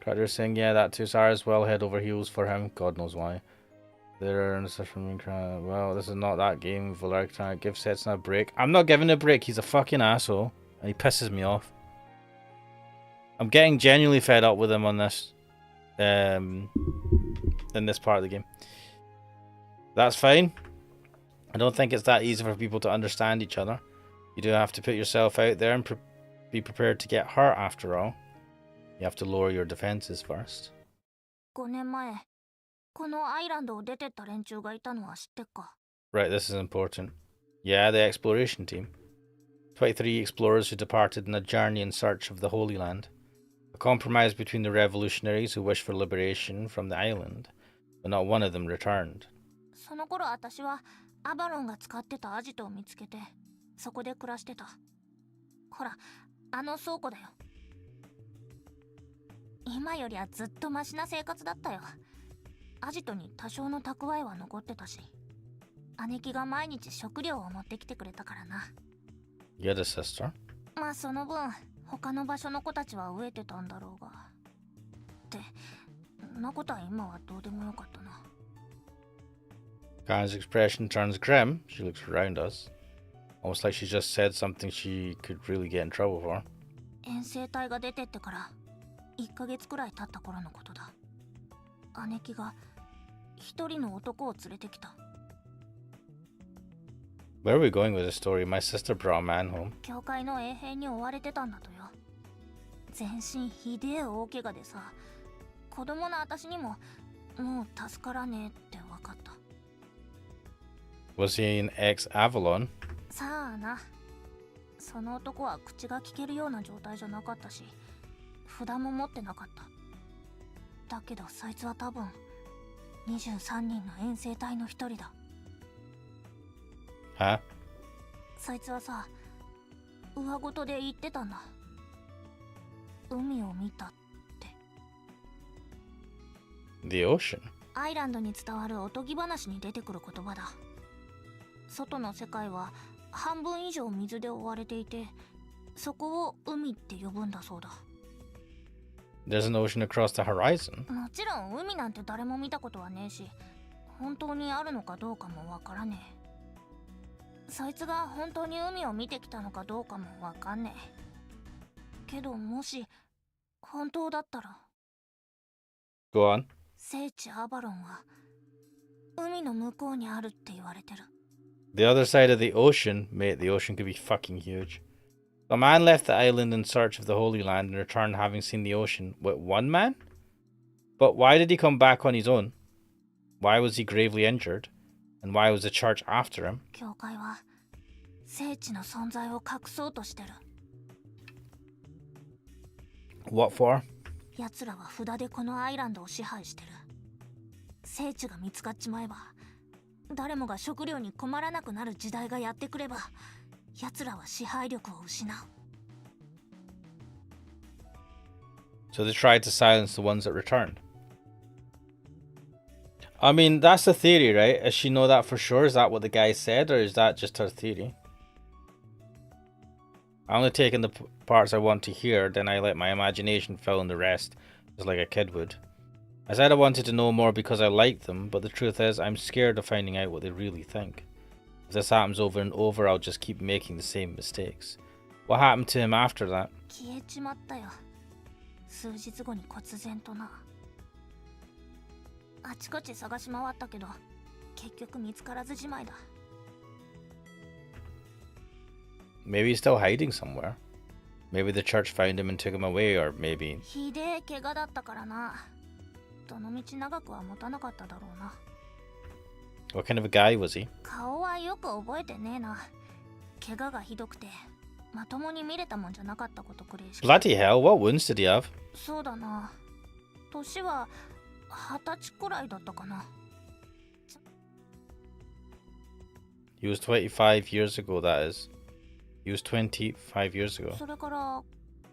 Speaker 1: Crowder saying, yeah, that too. Sarah's well head over heels for him. God knows why. There and such from well, this is not that game. Valeric trying to give Setsuna a break. I'm not giving a break. He's a fucking asshole, and he pisses me off. I'm getting genuinely fed up with him on this, in this part of the game. That's fine. I don't think it's that easy for people to understand each other. You do have to put yourself out there and be prepared to get hurt. After all, you have to lower your defenses first.
Speaker 3: 5年前、このアイランドを出てった連中がいたのは知ってっか?
Speaker 1: Right, this is important. Yeah, the exploration team. 23 explorers who departed on a journey in search of the Holy Land. A compromise between the revolutionaries who wished for liberation from the island, but not one of them returned.
Speaker 3: その頃私はアバロンが使ってたアジトを見つけて、そこで暮らしてた。ほら、あの倉庫だよ。今よりはずっとマシな生活だったよ。アジトに多少の蓄えは残ってたし、姉貴が毎日食料を持ってきてくれたからな。
Speaker 1: You had a sister?
Speaker 3: まあその分、他の場所の子たちは飢えてたんだろうが。って、そんなことは今はどうでもよかったな。
Speaker 1: Kai's expression turns grim. She looks around us, almost like she just said something she could really get in trouble for.
Speaker 3: 遠征隊が出てってから1ヶ月くらい経った頃のことだ。姉貴が一人の男を連れてきた。
Speaker 1: Where are we going with this story? My sister brought a man home.
Speaker 3: 教会の衛兵に追われてたんだとよ。全身ひでえ大怪我でさ、子供の私にももう助からねえって分かった。
Speaker 1: Was he an ex-Avalon?
Speaker 3: さあな。その男は口が聞けるような状態じゃなかったし、札も持ってなかった。だけどそいつは多分23人の遠征隊の一人だ。
Speaker 1: Huh?
Speaker 3: そいつはさ、上ごとで言ってたんだ。海を見たって。
Speaker 1: The ocean?
Speaker 3: アイランドに伝わるおとぎ話に出てくる言葉だ。外の世界は半分以上水で覆われていて、そこを海って呼ぶんだそうだ。
Speaker 1: There's an ocean across the horizon?
Speaker 3: もちろん海なんて誰も見たことはねえし、本当にあるのかどうかもわからねえ。そいつが本当に海を見てきたのかどうかもわかんねえ。けどもし本当だったら。
Speaker 1: Go on.
Speaker 3: 聖地アバロンは海の向こうにあるって言われてる。
Speaker 1: The other side of the ocean, mate, the ocean could be fucking huge. A man left the island in search of the Holy Land and returned having seen the ocean. What, one man? But why did he come back on his own? Why was he gravely injured? And why was the church after him?
Speaker 3: 教会は聖地の存在を隠そうとしてる。
Speaker 1: What for?
Speaker 3: 奴らは札でこのアイランドを支配してる。聖地が見つかっちまえば、誰もが食料に困らなくなる時代がやってくれば、奴らは支配力を失う。
Speaker 1: So they tried to silence the ones that returned. I mean, that's the theory, right? Does she know that for sure? Is that what the guy said, or is that just her theory? I only take in the parts I want to hear, then I let my imagination fill in the rest, just like a kid would. I said I wanted to know more because I liked them, but the truth is, I'm scared of finding out what they really think. If this happens over and over, I'll just keep making the same mistakes. What happened to him after that?
Speaker 3: 消えちまったよ。数日後に忽然とな。あちこち探し回ったけど、結局見つからずじまいだ。
Speaker 1: Maybe he's still hiding somewhere. Maybe the church found him and took him away, or maybe...
Speaker 3: ひでえ怪我だったからな。どの道長くは持たなかっただろうな。
Speaker 1: What kind of a guy was he?
Speaker 3: 顔はよく覚えてねえな。怪我がひどくて、まともに見れたもんじゃなかったことくらいしか。
Speaker 1: Bloody hell, what wounds did he have?
Speaker 3: そうだな。年は20歳くらいだったかな。
Speaker 1: He was 25 years ago, that is. He was 25 years ago.
Speaker 3: それから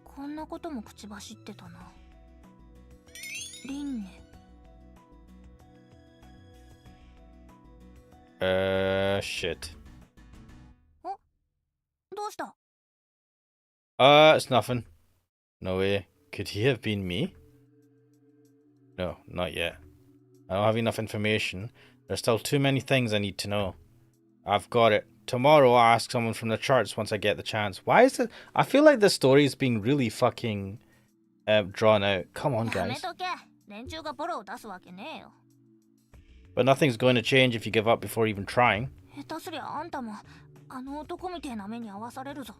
Speaker 3: こんなことも口走ってたな。輪廻。
Speaker 1: Shit.
Speaker 3: どうした？
Speaker 1: It's nothing. No way. Could he have been me? No, not yet. I don't have enough information. There's still too many things I need to know. I've got it. Tomorrow I'll ask someone from the church once I get the chance. Why is it? I feel like this story is being really fucking drawn out. Come on,
Speaker 3: やめ
Speaker 1: guys.
Speaker 3: とけ。連中がボロを出すわけねえよ。
Speaker 1: But nothing's going to change if you give up before even trying.
Speaker 3: 下手すりゃあんたもあの男みてえな目に遭わされるぞ。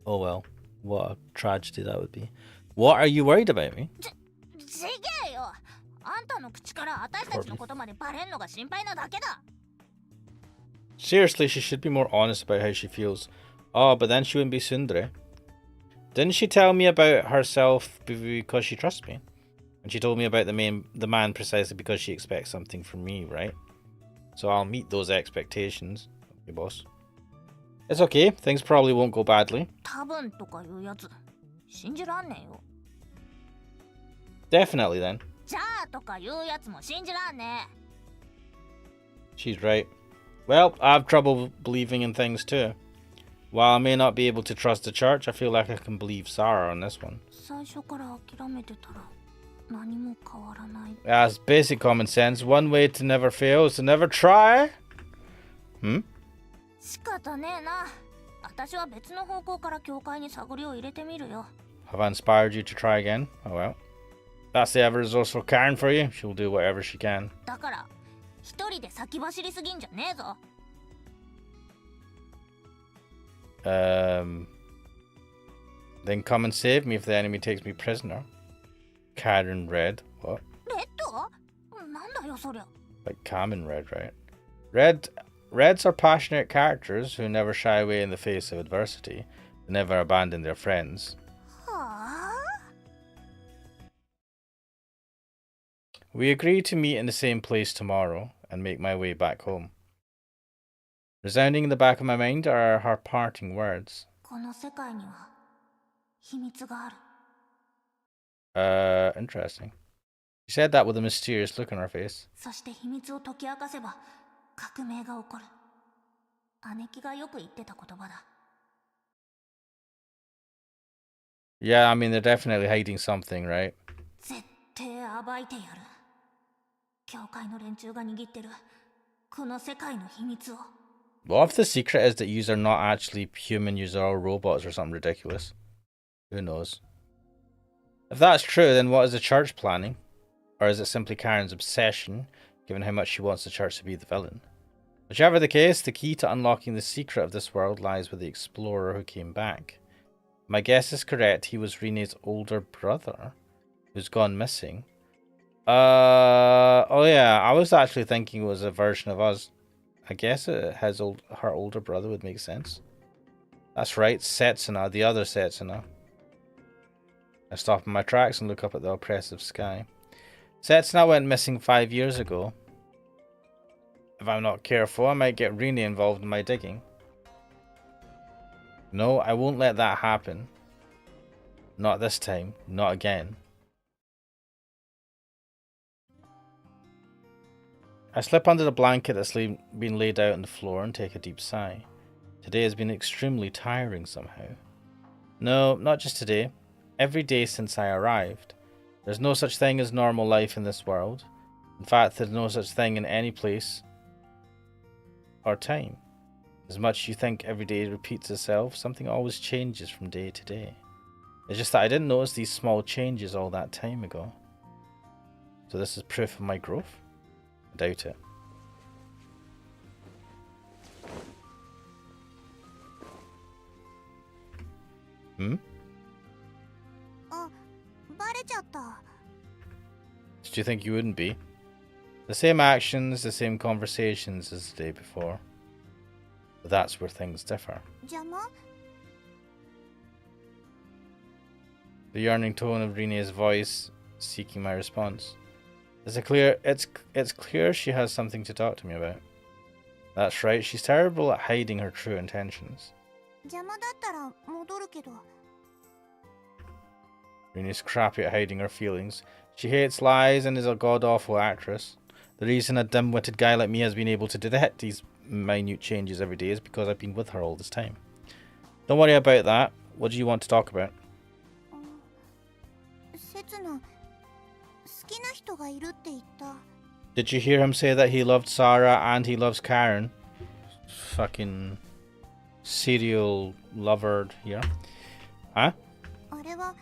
Speaker 1: Oh well. What a tragedy that would be. What are you worried about me?
Speaker 3: ちげえよ。あんたの口から私たちのことまでバレんのが心配なだけだ。
Speaker 1: Seriously, she should be more honest about how she feels. Oh, but then she wouldn't be tsundere. Didn't she tell me about herself because she trusts me? And she told me about the man precisely because she expects something from me, right? So I'll meet those expectations. Okay, boss. It's okay. Things probably won't go badly.
Speaker 3: 多分とかいうやつ信じらんねえよ。
Speaker 1: Definitely then.
Speaker 3: じゃあとかいうやつも信じらんねえ。
Speaker 1: She's right. Well, I have trouble believing in things too. While I may not be able to trust the church, I feel like I can believe Sarah on this one.
Speaker 3: 最初から諦めてたら何も変わらない。
Speaker 1: That's basic common sense. One way to never fail is to never try.
Speaker 3: 仕方ねえな。私は別の方向から教会に探りを入れてみるよ。
Speaker 1: Have I inspired you to try again? Oh well. That's the ever-resourceful Karen for you. She'll do whatever she can.
Speaker 3: だから一人で先走りすぎんじゃねえぞ。
Speaker 1: Then come and save me if the enemy takes me prisoner. Karen Red. What?
Speaker 3: レッド？なんだよそりゃ。
Speaker 1: Like Kamen Red, right? Reds are passionate characters who never shy away in the face of adversity. They never abandon their friends.
Speaker 3: はあ？
Speaker 1: We agree to meet in the same place tomorrow and make my way back home. Resounding in the back of my mind are her parting words.
Speaker 3: この世界には秘密がある。
Speaker 1: Interesting. She said that with a mysterious look on her face.
Speaker 3: そして秘密を解き明かせば革命が起こる。姉貴がよく言ってた言葉だ。
Speaker 1: Yeah, I mean, they're definitely hiding something, right?
Speaker 3: 絶対暴いてやる。教会の連中が握ってるこの世界の秘密を。
Speaker 1: What if the secret is that yous are not actually human, yous are all robots or something ridiculous? Who knows? If that's true, then what is the church planning? Or is it simply Karen's obsession, given how much she wants the church to be the villain? Whichever the case, the key to unlocking the secret of this world lies with the explorer who came back. My guess is correct, he was Rene's older brother, who's gone missing. Oh yeah, I was actually thinking it was a version of us. I guess her older brother would make sense. That's right, Setsuna, the other Setsuna. I stop in my tracks and look up at the oppressive sky. Setsuna went missing 5 years ago. If I'm not careful, I might get Rene involved in my digging. No, I won't let that happen. Not this time. Not again. I slip under the blanket that's been laid out on the floor and take a deep sigh. Today has been extremely tiring somehow. No, not just today. Every day since I arrived. There's no such thing as normal life in this world. In fact, there's no such thing in any place or time. As much as you think every day repeats itself, something always changes from day to day. It's just that I didn't notice these small changes all that time ago. So this is proof of my growth? I doubt it. Hmm?
Speaker 2: あ、バレちゃった。
Speaker 1: Did you think you wouldn't be? The same actions, the same conversations as the day before. But that's where things differ.
Speaker 2: 邪魔？
Speaker 1: The yearning tone of Rene's voice seeking my response. It's clear she has something to talk to me about. That's right, she's terrible at hiding her true intentions.
Speaker 2: 邪魔だったら戻るけど。
Speaker 1: Rene's crappy at hiding her feelings. She hates lies and is a god-awful actress. The reason a dim-witted guy like me has been able to detect these minute changes every day is because I've been with her all this time. Don't worry about that. What do you want to talk about?
Speaker 2: せつな、好きな人がいるって言った。
Speaker 1: Did you hear him say that he loved Sarah and he loves Karen? Fucking serial lover here. Huh?
Speaker 2: あれは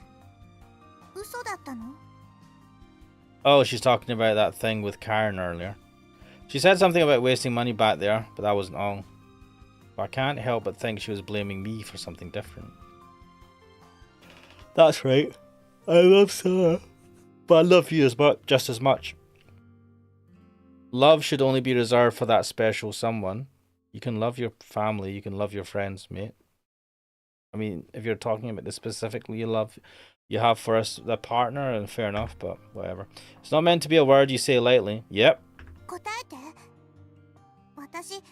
Speaker 2: 嘘だったの？
Speaker 1: Oh, she's talking about that thing with Karen earlier. She said something about wasting money back there, but that wasn't all. But I can't help but think she was blaming me for something different. That's right. I love Sarah. But I love you just as much. Love should only be reserved for that special someone. You can love your family, you can love your friends, mate. I mean, if you're talking about the specifically you have for us the partner, and fair enough, but whatever. It's not meant to be a word you say lightly. Yep.
Speaker 2: 答えて。私、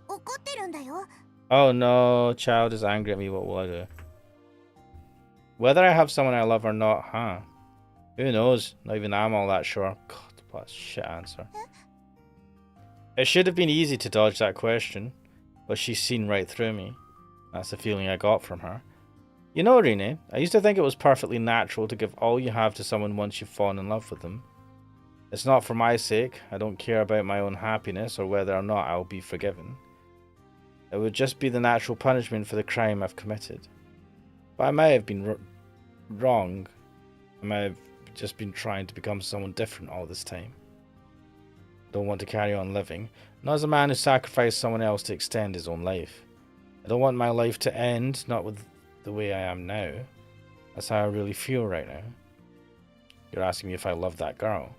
Speaker 2: 怒ってるんだよ。
Speaker 1: Oh no, child is angry at me. What will I do? Whether I have someone I love or not, huh? Who knows? Not even I'm all that sure. God, what a shit answer. It should have been easy to dodge that question, but she's seen right through me. That's the feeling I got from her. You know, Rene, I used to think it was perfectly natural to give all you have to someone once you've fallen in love with them. It's not for my sake. I don't care about my own happiness or whether or not I'll be forgiven. It would just be the natural punishment for the crime I've committed. But I may have been wrong. I may have just been trying to become someone different all this time. I don't want to carry on living, not as a man who sacrificed someone else to extend his own life. I don't want my life to end, not with the way I am now. That's how I really feel right now. You're asking me if I love that girl.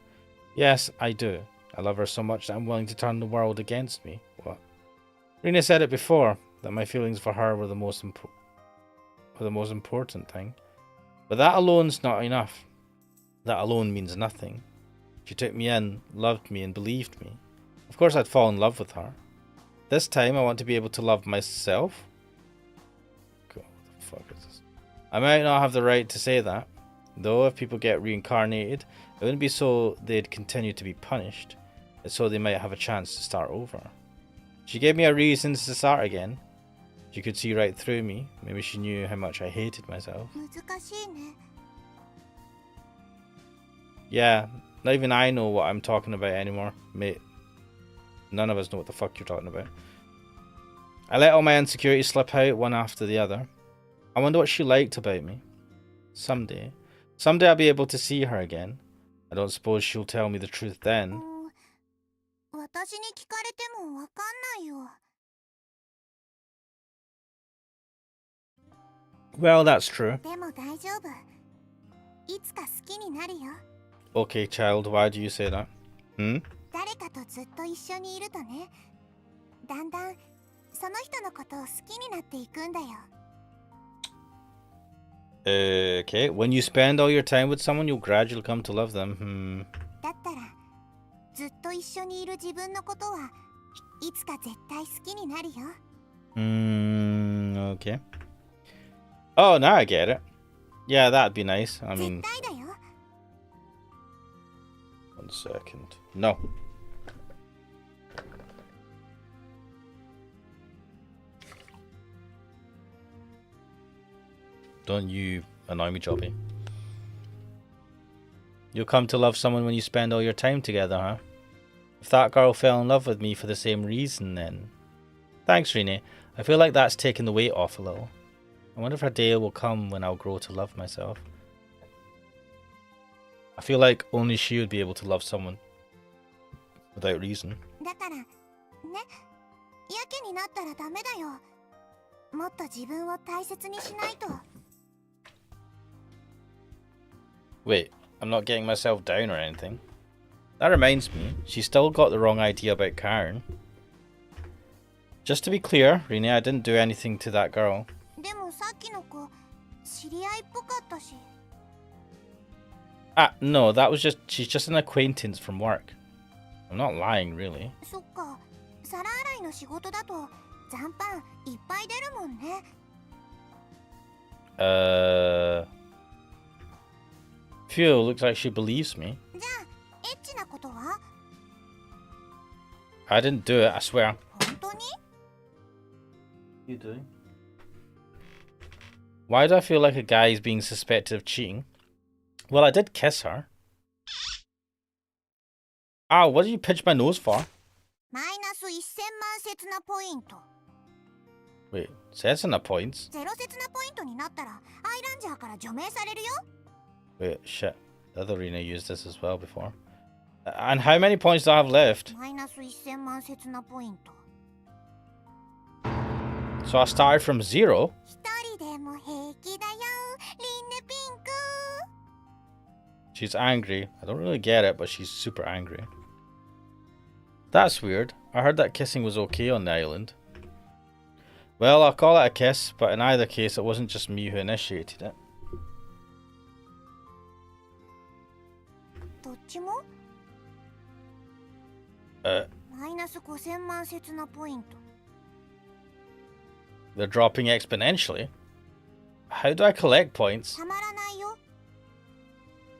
Speaker 1: Yes, I do. I love her so much that I'm willing to turn the world against me. What? Rena said it before, that my feelings for her were the most important thing. But that alone's not enough. That alone means nothing. She took me in, loved me, and believed me. Of course I'd fall in love with her. This time I want to be able to love myself. God, what the fuck is this? I might not have the right to say that. Though if people get reincarnated, it wouldn't be so they'd continue to be punished. It's so they might have a chance to start over. She gave me a reason to start again. She could see right through me. Maybe she knew how much I hated myself.
Speaker 2: 難しいね。
Speaker 1: Yeah, not even I know what I'm talking about anymore, mate. None of us know what the fuck you're talking about. I let all my insecurities slip out one after the other. I wonder what she liked about me. Someday I'll be able to see her again. I don't suppose she'll tell me the truth then.
Speaker 2: 私に聞かれてもわかんないよ。
Speaker 1: Well, that's true.
Speaker 2: でも大丈夫。いつか好きになるよ。
Speaker 1: Okay, child, why do you say that?
Speaker 2: 誰かとずっと一緒にいるとね、だんだんその人のことを好きになっていくんだよ。
Speaker 1: Okay, when you spend all your time with someone, you'll gradually come to love them.
Speaker 2: だったらずっと一緒にいる自分のことはいつか絶対好きになるよ。
Speaker 1: Okay. Oh, now I get it. Yeah, that'd be nice. I mean,
Speaker 2: 絶対だよ。
Speaker 1: one second. No. Don't you annoy me, Jobby. You'll come to love someone when you spend all your time together, huh? If that girl fell in love with me for the same reason, then... Thanks, Rene. I feel like that's taken the weight off a little. I wonder if a day will come when I'll grow to love myself. I feel like only she would be able to love someone without reason.
Speaker 2: だからね、やけになったらダメだよ。もっと自分を大切にしないと。
Speaker 1: Wait, I'm not getting myself down or anything. That reminds me, she's still got the wrong idea about Karen. Just to be clear, Rene, I didn't do anything to that girl.
Speaker 2: でもさっきの子、知り合いっぽかったし。
Speaker 1: Ah, no, she's just an acquaintance from work. I'm not lying, really.
Speaker 2: そっか、皿洗いの仕事だと残飯いっぱい出るもんね。
Speaker 1: Phew, looks like she believes me.
Speaker 2: じゃあ、エッチなことは？
Speaker 1: I didn't do it, I swear.
Speaker 2: 本当に
Speaker 1: You do. Why do I feel like a guy is being suspected of cheating? Well, I did kiss her. Ow, what did you pinch my nose for?
Speaker 2: マイナス1000万節なポイント。
Speaker 1: Wait, says in the points?
Speaker 2: ゼロ節なポイントになったらアイランジャーから除名されるよ。
Speaker 1: Wait, shit. The other arena used this as well before. And how many points do I have left?
Speaker 2: マイナス1000万節なポイント。
Speaker 1: So I started from 0?
Speaker 2: 一人でも平気だよ、リンネピンク。
Speaker 1: She's angry. I don't really get it, but she's super angry. That's weird. I heard that kissing was okay on the island. Well, I'll call it a kiss, but in either case, it wasn't just me who initiated it.
Speaker 2: どっちもマイナス5000万節なポイント。
Speaker 1: They're dropping exponentially? How do I collect points?
Speaker 2: たまらないよ。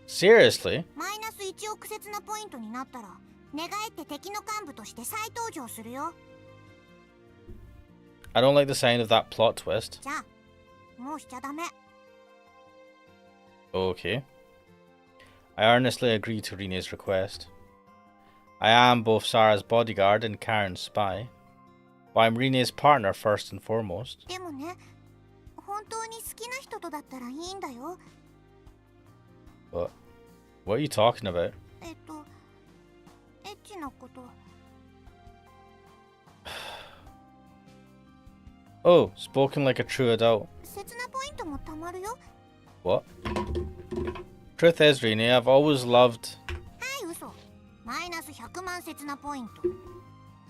Speaker 1: Seriously?
Speaker 2: マイナス1億節なポイントになったら寝返って敵の幹部として再登場するよ。
Speaker 1: I don't like the sound of that plot twist.
Speaker 2: じゃあもうしちゃダメ。
Speaker 1: Okay. I earnestly agree to Rene's request. I am both Sarah's bodyguard and Karen's spy, but I'm Rene's partner first and foremost.
Speaker 2: でもね、本当に好きな人とだったらいいんだよ。
Speaker 1: What are you talking about?
Speaker 2: エッチなこと。
Speaker 1: Oh, spoken like a true adult.
Speaker 2: 節なポイントもたまるよ。
Speaker 1: What? Truth is, Rene, I've always loved...
Speaker 2: はい、嘘。マイナス100万節なポイント。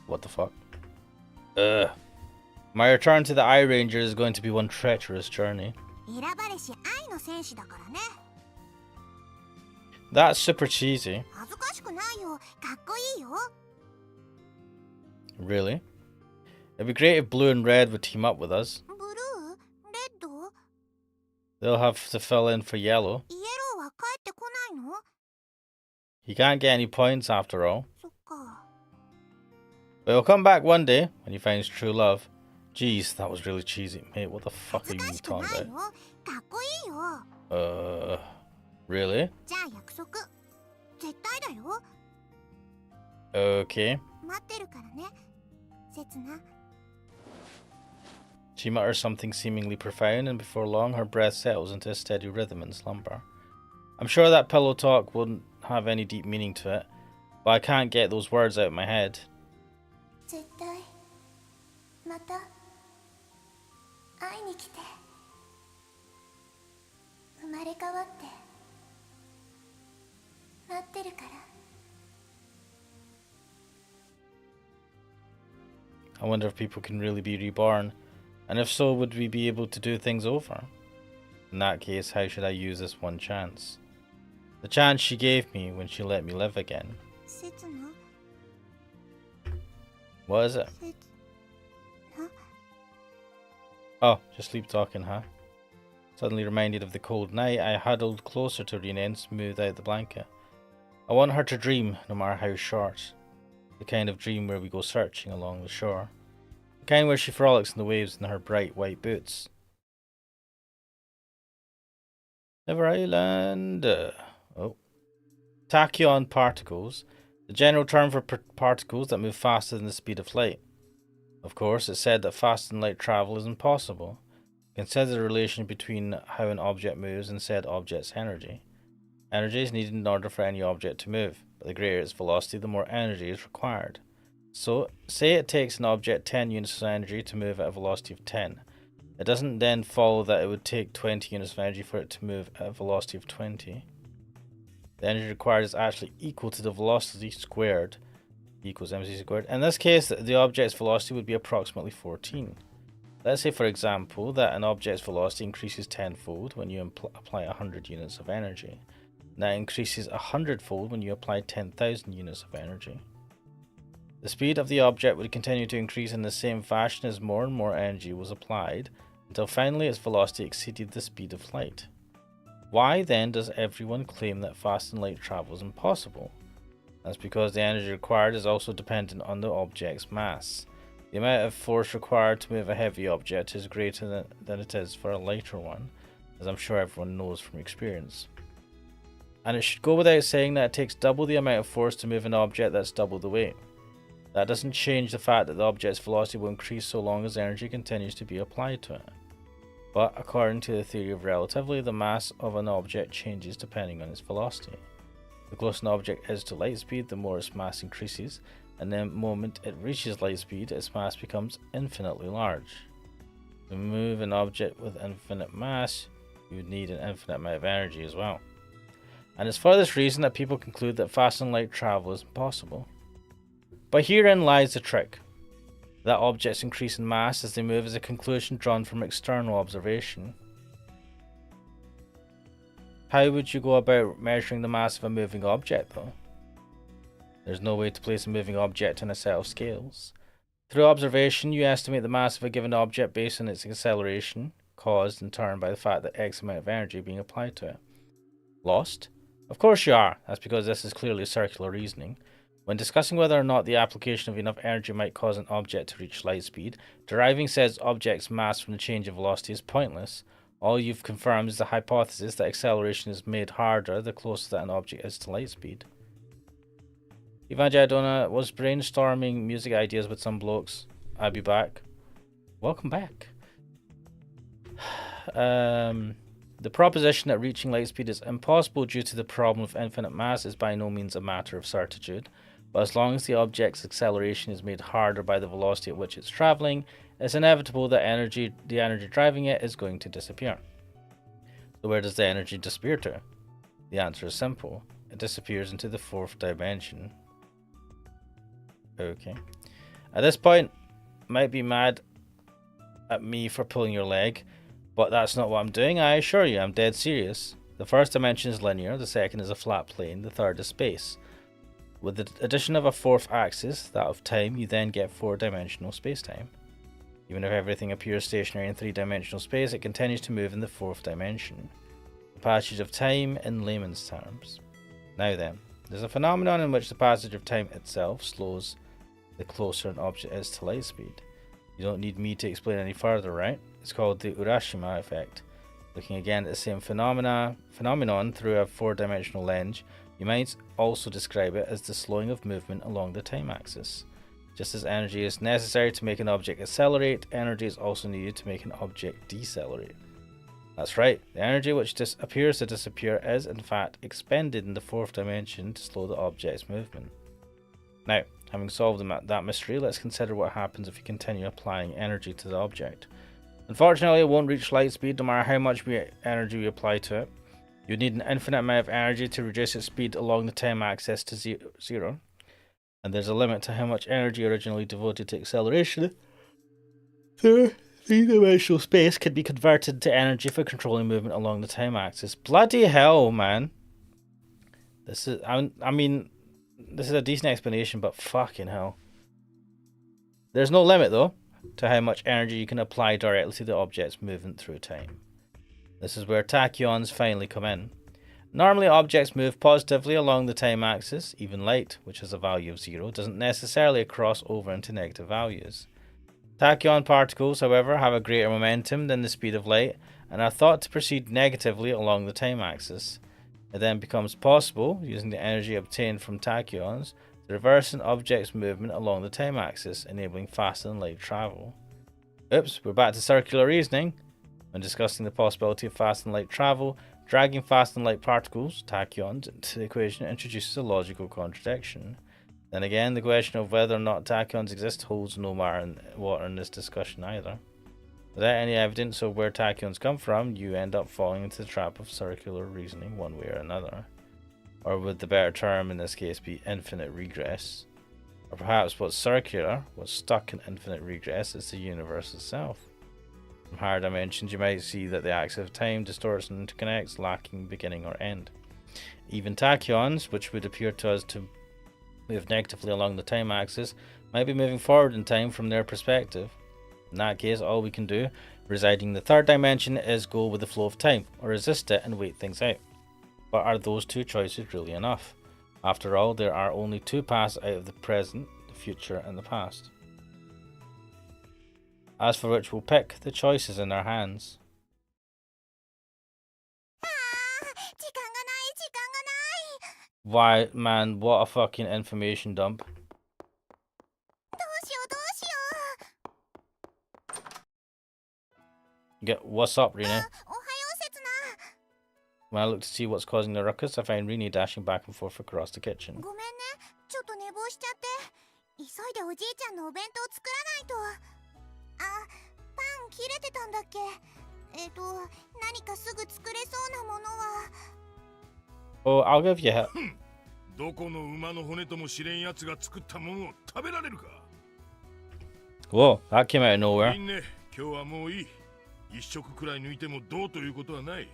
Speaker 1: What the fuck? My return to the Eye Ranger is going to be one treacherous journey.
Speaker 2: 選ばれし愛の戦士だからね。
Speaker 1: That's super cheesy.
Speaker 2: 恥ずかしくないよ。かっこいいよ。
Speaker 1: Really? It'd be great if Blue and Red would team up with us.
Speaker 2: ブルー、レッド、
Speaker 1: They'll have to fill in for Yellow.
Speaker 2: イエローは帰ってこないの？
Speaker 1: He can't get any points after all.
Speaker 2: そっか。
Speaker 1: But he'll come back one day when he finds true love. Jeez, that was really cheesy. Mate, what the fuck
Speaker 2: 恥
Speaker 1: are
Speaker 2: ず
Speaker 1: you
Speaker 2: かしく
Speaker 1: talking
Speaker 2: ないよ。
Speaker 1: about?
Speaker 2: かっこいいよ。
Speaker 1: Really?
Speaker 2: じゃあ約束。絶対だよ。
Speaker 1: Okay.
Speaker 2: 待ってるからね。刹那。
Speaker 1: She mutters something seemingly profound, and before long her breath settles into a steady rhythm and slumber. I'm sure that pillow talk wouldn't have any deep meaning to it, but I can't get those words out of my head.
Speaker 2: 絶対また会いに来て。生まれ変わって待ってるから。
Speaker 1: I wonder if people can really be reborn, and if so, would we be able to do things over? In that case, how should I use this one chance? The chance she gave me when she let me live again.
Speaker 2: 刹那。
Speaker 1: What is it?
Speaker 2: 刹那。
Speaker 1: Oh, just sleep talking, huh? Suddenly reminded of the cold night, I huddled closer to Rena and smoothed out the blanket. I want her to dream, no matter how short. The kind of dream where we go searching along the shore. The kind where she frolics in the waves in her bright white boots. Never Island. Oh. Tachyon particles. The general term for particles that move faster than the speed of light. Of course, it's said that fast and light travel is impossible. Consider the relation between how an object moves and said object's energy. Energy is needed in order for any object to move, but the greater its velocity, the more energy is required. So, say it takes an object 10 units of energy to move at a velocity of 10. It doesn't then follow that it would take 20 units of energy for it to move at a velocity of 20. The energy required is actually equal to the velocity squared, equals mc squared. In this case, the object's velocity would be approximately 14. Let's say, for example, that an object's velocity increases tenfold when you apply 100 units of energy. And that increases 100-fold when you apply 10,000 units of energy. The speed of the object would continue to increase in the same fashion as more and more energy was applied, until finally its velocity exceeded the speed of light. Why then does everyone claim that fast and light travel is impossible? That's because the energy required is also dependent on the object's mass. The amount of force required to move a heavy object is greater than it is for a lighter one, as I'm sure everyone knows from experience. And it should go without saying that it takes double the amount of force to move an object that's double the weight. That doesn't change the fact that the object's velocity will increase so long as energy continues to be applied to it. But according to the theory of relativity, the mass of an object changes depending on its velocity. The closer an object is to light speed, the more its mass increases, and the moment it reaches light speed, its mass becomes infinitely large. To move an object with infinite mass, you would need an infinite amount of energy as well. And it's for this reason that people conclude that fast and light travel is impossible. But herein lies the trick. That objects increase in mass as they move is a conclusion drawn from external observation. How would you go about measuring the mass of a moving object though? There's no way to place a moving object on a set of scales. Through observation, you estimate the mass of a given object based on its acceleration, caused in turn by the fact that X amount of energy being applied to it. Lost? Of course you are. That's because this is clearly circular reasoning. When discussing whether or not the application of enough energy might cause an object to reach light speed, deriving said object's mass from the change of velocity is pointless. All you've confirmed is the hypothesis that acceleration is made harder the closer that an object is to light speed. Evangelidona was brainstorming music ideas with some blokes. I'll be back. Welcome back. The proposition that reaching light speed is impossible due to the problem of infinite mass is by no means a matter of certitude, but as long as the object's acceleration is made harder by the velocity at which it's travelling, it's inevitable that the energy driving it is going to disappear. So where does the energy disappear to? The answer is simple. It disappears into the fourth dimension. Okay. At this point, you might be mad at me for pulling your leg, but that's not what I'm doing, I assure you, I'm dead serious. The first dimension is linear, the second is a flat plane, the third is space. With the addition of a fourth axis, that of time, you then get four-dimensional space-time. Even if everything appears stationary in three-dimensional space, it continues to move in the fourth dimension. The passage of time in layman's terms. Now then, there's a phenomenon in which the passage of time itself slows the closer an object is to light speed. You don't need me to explain any further, right? It's called the Urashima effect. Looking again at the same phenomenon through a four-dimensional lens, you might also describe it as the slowing of movement along the time axis. Just as energy is necessary to make an object accelerate, energy is also needed to make an object decelerate. That's right, the energy which appears to disappear is in fact expended in the fourth dimension to slow the object's movement. Now, having solved that mystery, let's consider what happens if you continue applying energy to the object. Unfortunately, it won't reach light speed no matter how much energy we apply to it. You'd need an infinite amount of energy to reduce its speed along the time axis to zero. And there's a limit to how much energy originally devoted to acceleration through three-dimensional space could be converted to energy for controlling movement along the time axis. Bloody hell, man. This is a decent explanation, but fucking hell. There's no limit, though, to how much energy you can apply directly to the object's movement through time. This is where tachyons finally come in. Normally, objects move positively along the time axis. Even light, which has a value of 0, doesn't necessarily cross over into negative values. Tachyon particles, however, have a greater momentum than the speed of light and are thought to proceed negatively along the time axis. It then becomes possible, using the energy obtained from tachyons, to reverse an object's movement along the time axis, enabling faster than light travel. Oops, we're back to circular reasoning. When discussing the possibility of fast and light travel, dragging fast and light particles, tachyons, into the equation introduces a logical contradiction. Then again, the question of whether or not tachyons exist holds no water in this discussion either. Without any evidence of where tachyons come from, you end up falling into the trap of circular reasoning one way or another. Or would the better term in this case be infinite regress? Or perhaps what's circular, what's stuck in infinite regress, is the universe itself. From higher dimensions, you might see that the axis of time distorts and interconnects, lacking beginning or end. Even tachyons, which would appear to us to move negatively along the time axis, might be moving forward in time from their perspective. In that case, all we can do, residing in the third dimension, is go with the flow of time, or resist it and wait things out. But are those two choices really enough? After all, there are only two paths out of the present, the future, and the past. As for which we'll pick, the choice is in our hands.
Speaker 2: ああ、時間がない時間がない。
Speaker 1: Why, man, what a fucking information dump.
Speaker 2: どうしようどうしよう。
Speaker 1: What's up,
Speaker 2: あ、
Speaker 1: Rene?
Speaker 2: おはようせつな。
Speaker 1: When I look to see what's causing the ruckus, I find Rene dashing back and forth across the kitchen.
Speaker 2: ごめんね、ちょっと寝坊しちゃって。急いでおじいちゃんのお弁当作らないと。あ、パン切れてたんだっけ。何かすぐ作れそうなものは。
Speaker 1: Oh, I'll give you a hit.
Speaker 4: どこの馬の骨とも知れんやつが作ったものを食べられるか。
Speaker 1: Whoa, that came out of
Speaker 4: いい
Speaker 1: nowhere.
Speaker 4: ね、今日はもういい。一食くらい抜いてもどうということはない。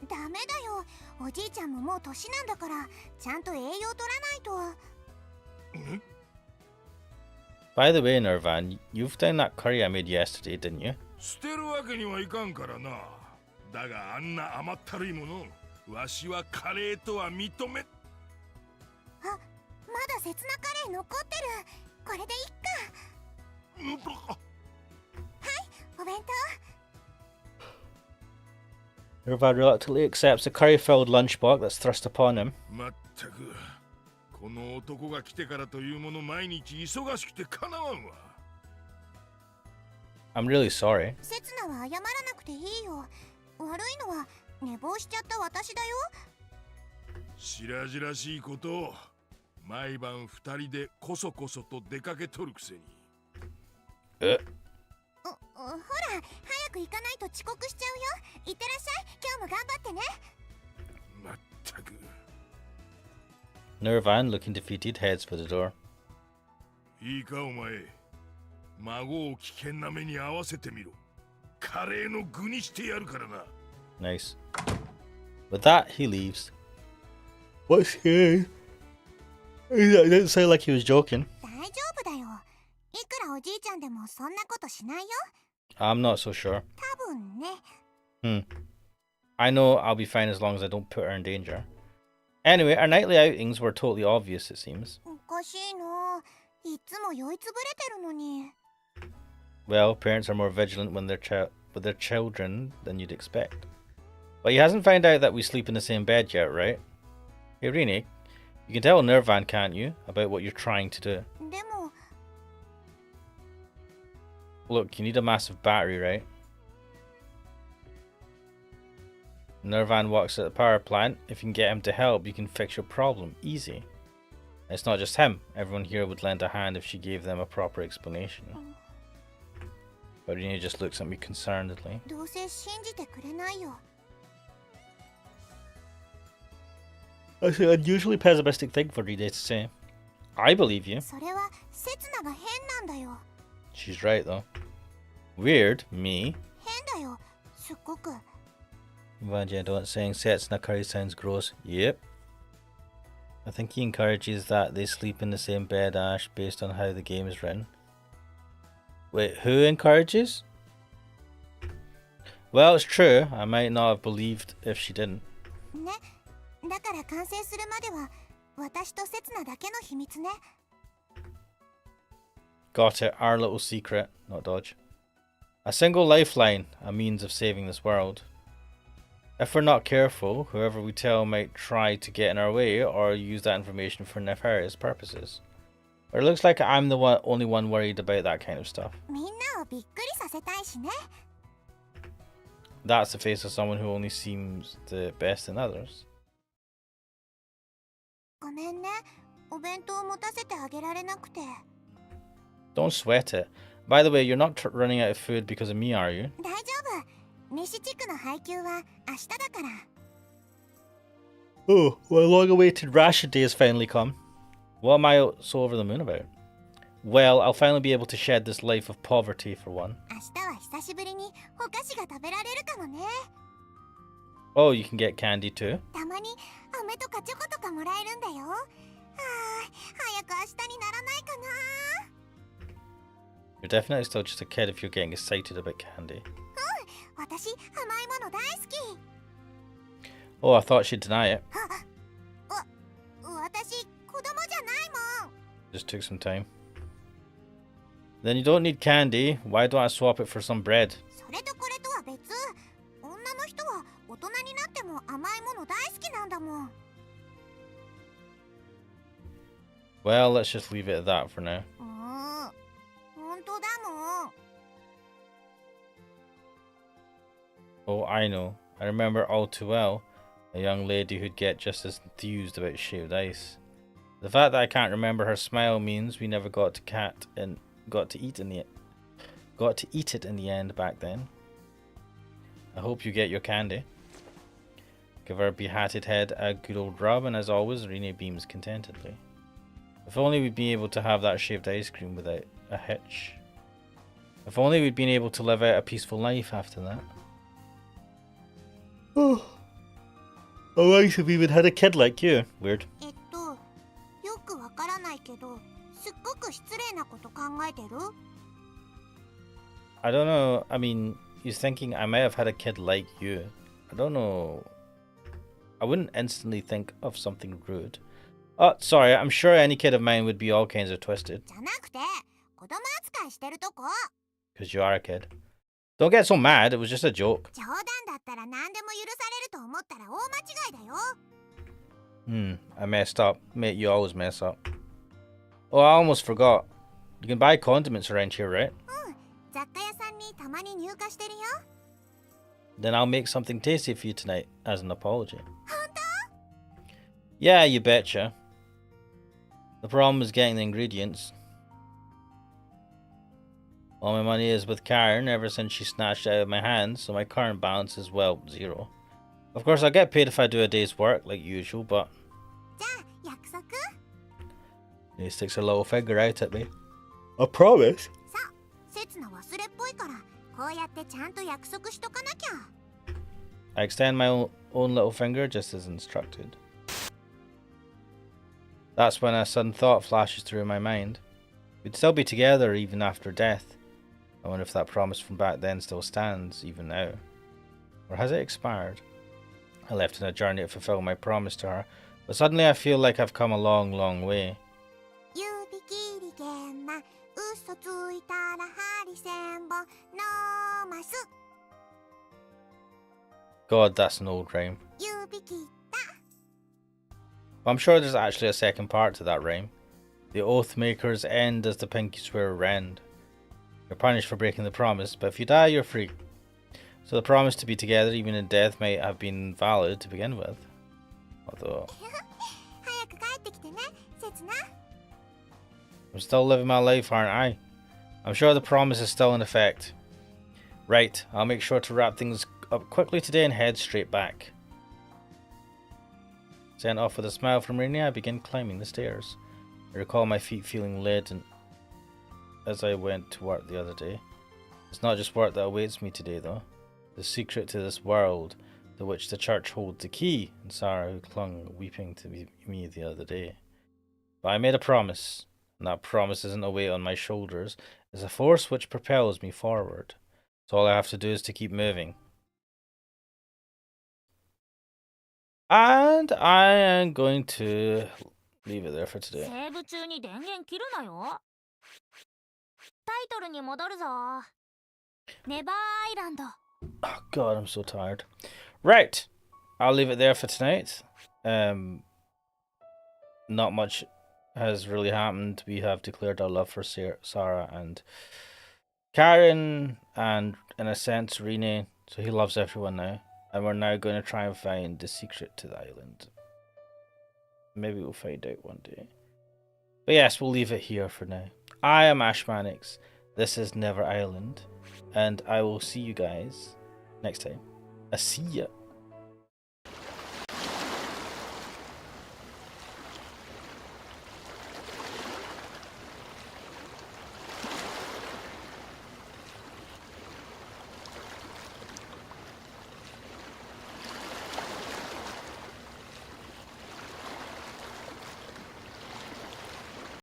Speaker 2: ダメだよ、おじいちゃんももう年なんだからちゃんと栄養取らないと。
Speaker 1: By the way, Nirvan, you've done that curry I made yesterday, didn't you?
Speaker 4: 捨てるわけにはいかんからな。だがあんな甘ったるいもの、わしはカレーとは認め。
Speaker 2: あ、まだ刹那カレー残ってる。これでいっか。はい、お弁当。
Speaker 1: Nirvan reluctantly accepts a curry-filled lunchbox that's thrust upon him.
Speaker 4: まったく、この男が来てからというもの毎日忙しくてかなわんわ。
Speaker 1: I'm really sorry.
Speaker 2: 刹那は謝らなくていいよ。悪いのは寝坊しちゃった私だよ。
Speaker 4: 白々しいことを毎晩二人でこそこそと出かけとるくせに。
Speaker 2: ほら、早く行かないと遅刻しちゃうよ。いってらっしゃい、今日も頑張ってね。
Speaker 4: まったく。
Speaker 1: Nirvan, looking defeated, heads for the door.
Speaker 4: いいかお前、孫を危険な目に遭わせてみろ。カレーの具にしてやるからな。
Speaker 1: Nice. With that, he leaves. What's he? It didn't sound like he was joking.
Speaker 2: 大丈夫だよ。いくらおじいちゃんでもそんなことしないよ。
Speaker 1: I'm not so sure.
Speaker 2: 多分ね。
Speaker 1: I know I'll be fine as long as I don't put her in danger. Anyway, our nightly outings were totally obvious, it seems.
Speaker 2: おかしいな。いつも酔いつぶれてるのに。
Speaker 1: Well, parents are more vigilant when they're with their children than you'd expect. But he hasn't found out that we sleep in the same bed yet, right? Hey, Rene, you can tell Nirvan, can't you, about what you're trying to do?
Speaker 2: でも、
Speaker 1: Look, you need a massive battery, right? Nirvan works at the power plant. If you can get him to help, you can fix your problem. Easy. It's not just him. Everyone here would lend a hand if she gave them a proper explanation. But Rene just looks at me concernedly.
Speaker 2: どうせ信じてくれないよ。
Speaker 1: That's an unusually pessimistic thing for Rene to say. I believe you.
Speaker 2: それは刹那が変なんだよ。
Speaker 1: She's right, though. Weird, me.
Speaker 2: 変だよ、すっごく。
Speaker 1: Vajay don't saying Setsuna curry sounds gross. Yep. I think he encourages that they sleep in the same bed, Ash, based on how the game is written. Wait, who encourages? Well, it's true. I might not have believed if she didn't.
Speaker 2: ね、だから完成するまでは私と刹那だけの秘密ね。
Speaker 1: Got it, our little secret, not Dodge. A single lifeline, a means of saving this world. If we're not careful, whoever we tell might try to get in our way or use that information for nefarious purposes. But it looks like I'm the only one worried about that kind of stuff.
Speaker 2: みんなをびっくりさせたいしね。
Speaker 1: That's the face of someone who only seems the best in others.
Speaker 2: ごめんね、お弁当持たせてあげられなくて。
Speaker 1: Don't sweat it. By the way, you're not running out of food because of me, are you?
Speaker 2: 大丈夫。飯地区の配給は明日だから。
Speaker 1: Oh, well, long-awaited ration day has finally come. What am I so over the moon about? Well, I'll finally be able to shed this life of poverty for one.
Speaker 2: 明日は久しぶりにお菓子が食べられるかもね。
Speaker 1: Oh, you can get candy too?
Speaker 2: たまに飴とかチョコとかもらえるんだよ。ああ、早く明日にならないかな。
Speaker 1: You're definitely still just a kid if you're getting excited about candy.
Speaker 2: 私、甘いもの大好き。
Speaker 1: Oh, I thought she'd deny it.
Speaker 2: 私
Speaker 1: Just took some time. Then you don't need candy. Why don't I swap it for some bread?
Speaker 2: それとこれとは別。女の人は大人になっても甘いもの大好きなんだもん。
Speaker 1: Well, let's just leave it at that for now.
Speaker 2: 本当だもん。
Speaker 1: Oh, I know. I remember all too well a young lady who'd get just as enthused about shaved ice. The fact that I can't remember her smile means we never got to eat it in the end back then. I hope you get your candy. Give her behatted head a good old rub, and as always, Rene beams contentedly. If only we'd been able to have that shaved ice cream without a hitch. If only we'd been able to live out a peaceful life after that. Oh, I wish we even had a kid like you. Weird.
Speaker 2: よくわからないけど、すっごく失礼なこと考えてる？
Speaker 1: I don't know. I mean, he's thinking I might have had a kid like you. I don't know. I wouldn't instantly think of something rude. Oh, sorry. I'm sure any kid of mine would be all kinds of twisted.
Speaker 2: じゃなくて、子供扱いしてるとこ。
Speaker 1: Because you are a kid. Don't get so mad. It was just a joke.
Speaker 2: 冗談だったら何でも許されると思ったら大間違いだよ。
Speaker 1: I messed up. Mate, you always mess up. Oh, I almost forgot. You can buy condiments around here, right?
Speaker 2: 雑貨屋さんにたまに入荷してるよ。
Speaker 1: Then I'll make something tasty for you tonight as an apology.
Speaker 2: 本当？
Speaker 1: Yeah, you betcha. The problem is getting the ingredients. All my money is with Karen ever since she snatched it out of my hands, so my current balance is, well, 0. Of course, I'll get paid if I do a day's work, like usual, but...
Speaker 2: じゃあ約束？
Speaker 1: He sticks her little finger out at me. I promise.
Speaker 2: さあ、刹那忘れっぽいから、こうやってちゃんと約束しとかなきゃ。
Speaker 1: I extend my own little finger just as instructed. That's when a sudden thought flashes through my mind. We'd still be together even after death. I wonder if that promise from back then still stands, even now. Or has it expired? I left on a journey to fulfill my promise to her, but suddenly I feel like I've come a long, long way.
Speaker 2: 指切り弦な、嘘ついたら針千本のます。
Speaker 1: God, that's an old rhyme.
Speaker 2: 指切った。
Speaker 1: I'm sure there's actually a second part to that rhyme. The oath makers end as the pinky swearer rend. You're punished for breaking the promise, but if you die, you're free. So the promise to be together even in death might have been valid to begin with. Although...
Speaker 2: 早く帰ってきてね、刹那。
Speaker 1: I'm still living my life, aren't I? I'm sure the promise is still in effect. Right, I'll make sure to wrap things up quickly today and head straight back. Sent off with a smile from Rainy, I begin climbing the stairs. I recall my feet feeling leaden as I went to work the other day. It's not just work that awaits me today, though. The secret to this world, to which the church holds the key, and Sarah who clung weeping to me the other day. But I made a promise, and that promise isn't a weight on my shoulders. It's a force which propels me forward. So all I have to do is to keep moving. And I am going to leave it there for today.
Speaker 3: セーブ中に電源切るなよ。タイトルに戻るぞ。ネバーアイランド。
Speaker 1: Oh god, I'm so tired. Right, I'll leave it there for tonight. Not much has really happened. We have declared our love for Sarah and Karen, and in a sense, Rene. So he loves everyone now. And we're now going to try and find the secret to the island. Maybe we'll find out one day. But yes, we'll leave it here for now. I am Ashmanix. This is Never Island. And I will see you guys next time. I see ya.